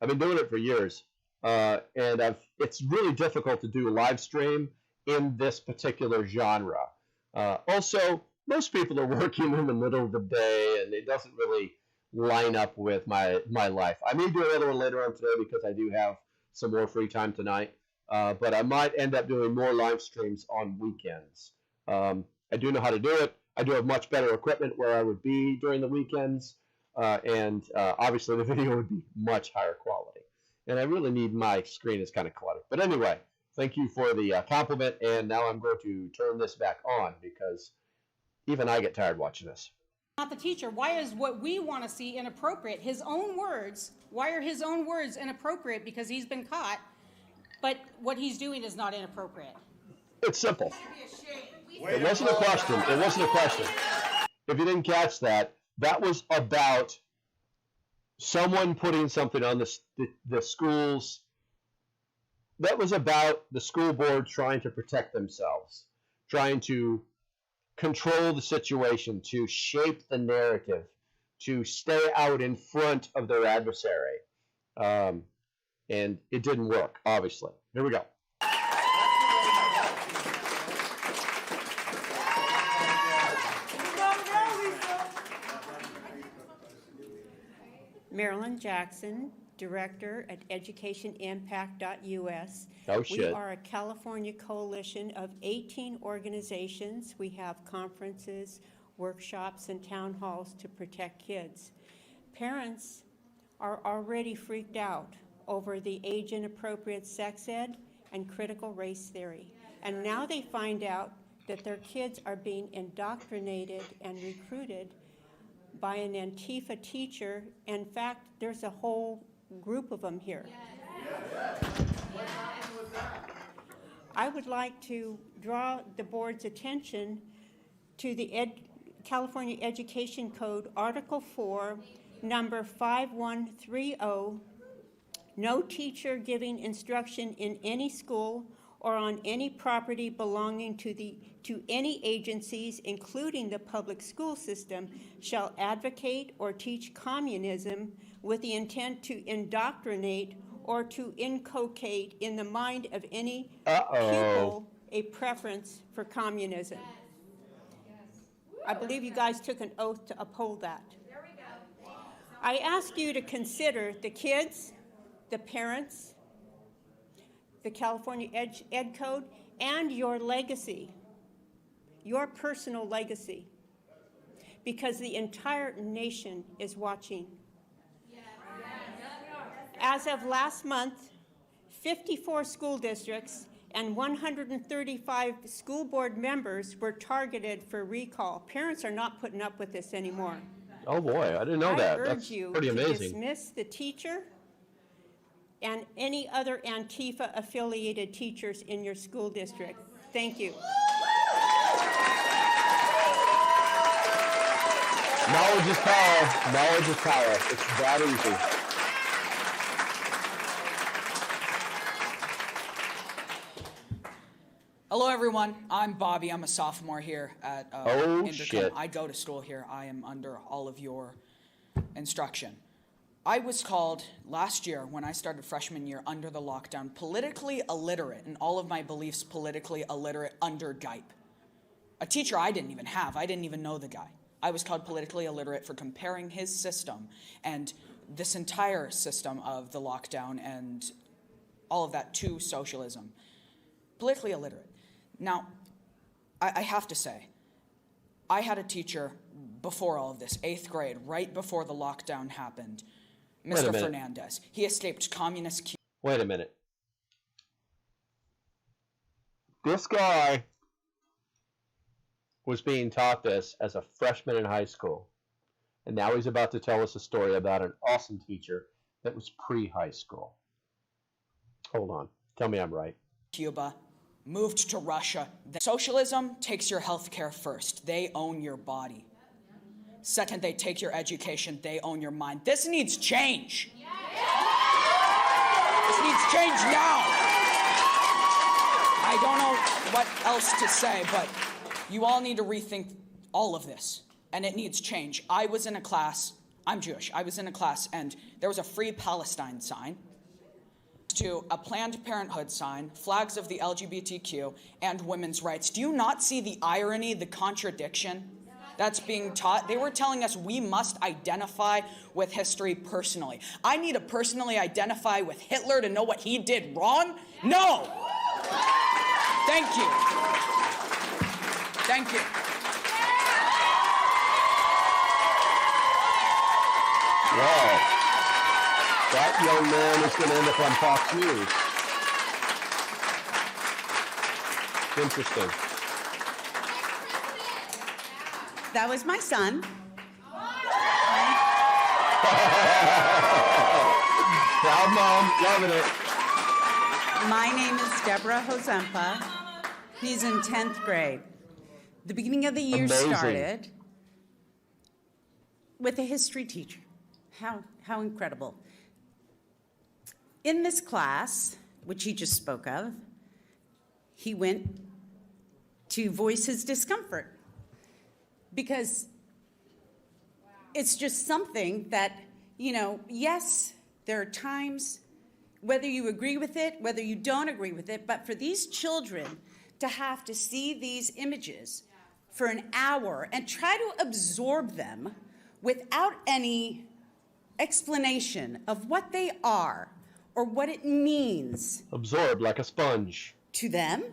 I've been doing it for years, and it's really difficult to do a live stream in this particular genre. Also, most people are working in the middle of the day, and it doesn't really line up with my life. I may do another one later on today because I do have some more free time tonight. But I might end up doing more live streams on weekends. I do know how to do it. I do have much better equipment where I would be during the weekends. And obviously the video would be much higher quality. And I really need my screen is kind of cluttered. But anyway, thank you for the compliment. And now I'm going to turn this back on because even I get tired watching this. Not the teacher. Why is what we want to see inappropriate? His own words. Why are his own words inappropriate? Because he's been caught. But what he's doing is not inappropriate. It's simple. It wasn't a question. It wasn't a question. If you didn't catch that, that was about someone putting something on the schools. That was about the school board trying to protect themselves, trying to control the situation, to shape the narrative, to stay out in front of their adversary. And it didn't work, obviously. Here we go. Marilyn Jackson, director at educationimpact.us. Oh, shit. We are a California coalition of 18 organizations. We have conferences, workshops, and town halls to protect kids. Parents are already freaked out over the age-inappropriate sex ed and critical race theory. And now they find out that their kids are being indoctrinated and recruited by an Antifa teacher. In fact, there's a whole group of them here. I would like to draw the board's attention to the California Education Code, Article 4, number 5130. No teacher giving instruction in any school or on any property belonging to any agencies, including the public school system, shall advocate or teach communism with the intent to indoctrinate or to inculcate in the mind of any pupil a preference for communism. I believe you guys took an oath to uphold that. I ask you to consider the kids, the parents, the California Ed Code, and your legacy, your personal legacy, because the entire nation is watching. As of last month, 54 school districts and 135 school board members were targeted for recall. Parents are not putting up with this anymore. Oh boy, I didn't know that. I urge That's you pretty to amazing. dismiss the teacher and any other Antifa-affiliated teachers in your school district. Thank you. Knowledge is power. Knowledge is power. It's that easy. Hello, everyone. I'm Bobby. I'm a sophomore here at Intercom. Shit. I go to school here. I am under all of your instruction. I was called last year when I started freshman year under the lockdown politically illiterate, and all of my beliefs politically illiterate under GYPE. A teacher I didn't even have. I didn't even know the guy. I was called politically illiterate for comparing his system and this entire system of the lockdown and all of that to socialism. Politically illiterate. Now, I have to say, I had a teacher before all of this, 8th grade, right before the lockdown happened, Mr. Fernandez. He escaped communist... Wait a minute. This guy was being taught this as a freshman in high school. And now he's about to tell us a story about an awesome teacher that was pre-high school. Hold on. Tell me I'm right. Cuba, moved to Russia. Socialism takes your health care first. They own your body. Second, they take your education. They own your mind. This needs change. This needs change now. I don't know what else to say, but you all need to rethink all of this, and it needs change. I was in a class, I'm Jewish, I was in a class, and there was a Free Palestine sign, to a Planned Parenthood sign, flags of the LGBTQ, and women's rights. Do you not see the irony, the contradiction that's being taught? They were telling us we must identify with history personally. I need to personally identify with Hitler to know what he did wrong? No! Thank you. Thank you. Wow. That young man is going to end up on Fox News. Interesting. That was my son. Proud mom, loving it. My name is Deborah Hozempa. He's in 10th grade. The beginning of the year started with a history teacher. How incredible. In this class, which he just spoke of, he went to voice his discomfort because it's just something that, you know, yes, there are times, whether you agree with it, whether you don't agree with it, but for these children to have to see these images for an hour and try to absorb them without any explanation of what they are or what it means Absorbed like a sponge. to them,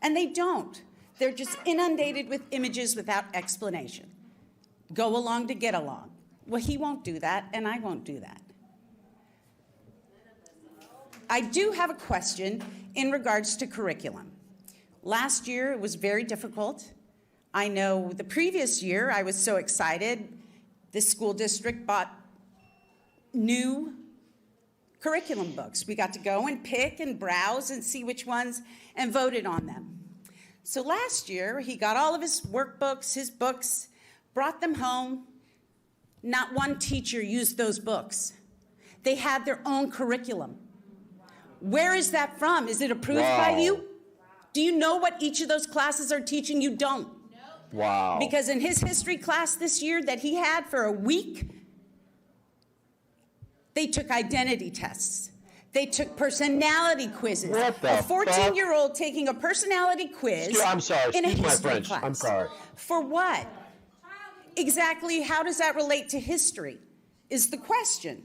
and they don't. They're just inundated with images without explanation. Go along to get along. Well, he won't do that, and I won't do that. I do have a question in regards to curriculum. Last year, it was very difficult. I know the previous year, I was so excited. The school district bought new curriculum books. We got to go and pick and browse and see which ones and voted on them. So last year, he got all of his workbooks, his books, brought them home. Not one teacher used those books. They had their own curriculum. Where is that from? Is it approved by you? Do you know what each of those classes are teaching? You don't. Wow. Because in his history class this year that he had for a week, they took identity tests. They took personality quizzes. What the a 14-year-old taking a personality quiz I'm sorry, in a excuse my history French. class. I'm sorry. For what? Exactly how does that relate to history is the question.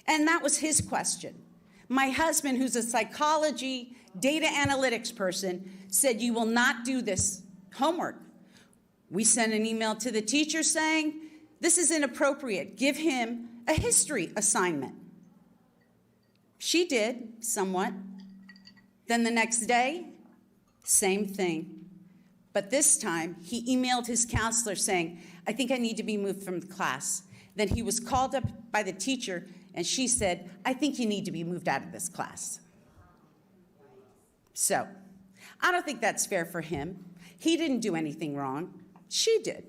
And that was his question. My husband, who's a psychology, data analytics person, said, you will not do this homework. We sent an email to the teacher saying, this is inappropriate. Give him a history assignment. She did, somewhat. Then the next day, same thing. But this time, he emailed his counselor saying, I think I need to be moved from the class. Then he was called up by the teacher, and she said, I think you need to be moved out of this class. So, I don't think that's fair for him. He didn't do anything wrong. She did.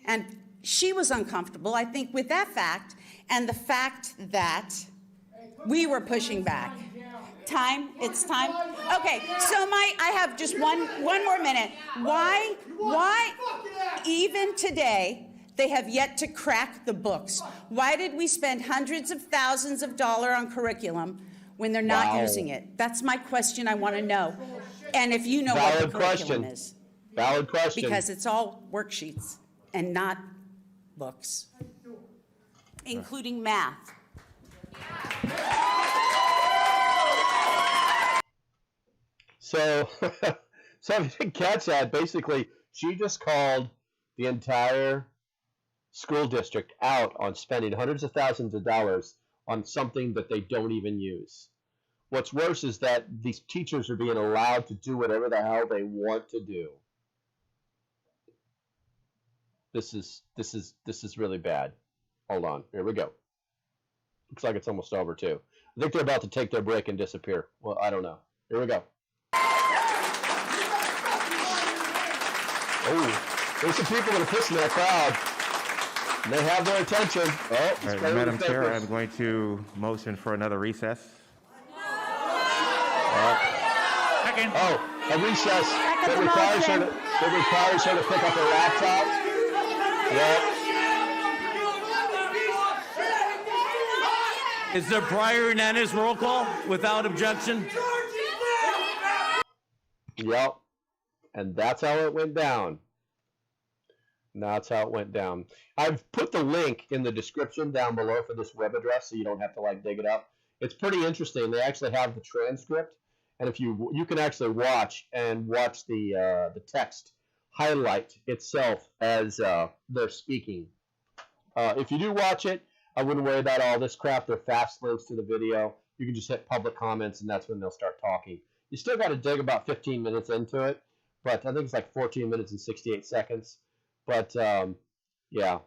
And she was uncomfortable, I think, with that fact, and the fact that we were pushing back. Time? It's time? Okay, so I have just one more minute. Why, even today, they have yet to crack the books? Why did we spend hundreds of thousands of dollars on curriculum when they're not using it? That's my question I want to know. And if you know what the curriculum is. Valid question. Because it's all worksheets and not books, including math. So, so if you didn't catch that, basically, she just called the entire school district out on spending hundreds of thousands of dollars on something that they don't even use. What's worse is that these teachers are being allowed to do whatever the hell they want to do. This is really bad. Hold on, here we go. Looks like it's almost over too. I think they're about to take their break and disappear. Well, I don't know. Here we go. Oh, there's some people that are pissing that crowd. And they have their attention. Oh, All right, Madam Chair, I'm going to motion for another recess. Oh, a recess that requires her to pick up her laptop. Yeah. Is there prior unanimous roll call without objection? Yep. And that's how it went down. That's how it went down. I've put the link in the description down below for this web address so you don't have to dig it up. It's pretty interesting. They actually have the transcript, and if you can actually watch the text highlight itself as they're speaking. If you do watch it, I wouldn't worry about all this crap. They're fast links to the video. You can just hit public comments, and that's when they'll start talking. You still got to dig about 15 minutes into it, but I think it's like 14 minutes and 68 seconds. But, yeah.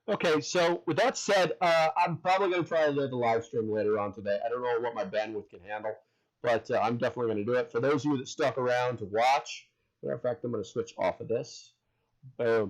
Okay, so with that said, I'm probably going to try to do the live stream later on today. I don't know what my bandwidth can handle, but I'm definitely going to do it. For those of you that stuck around to watch, matter of fact, I'm going to switch off of this. Boom.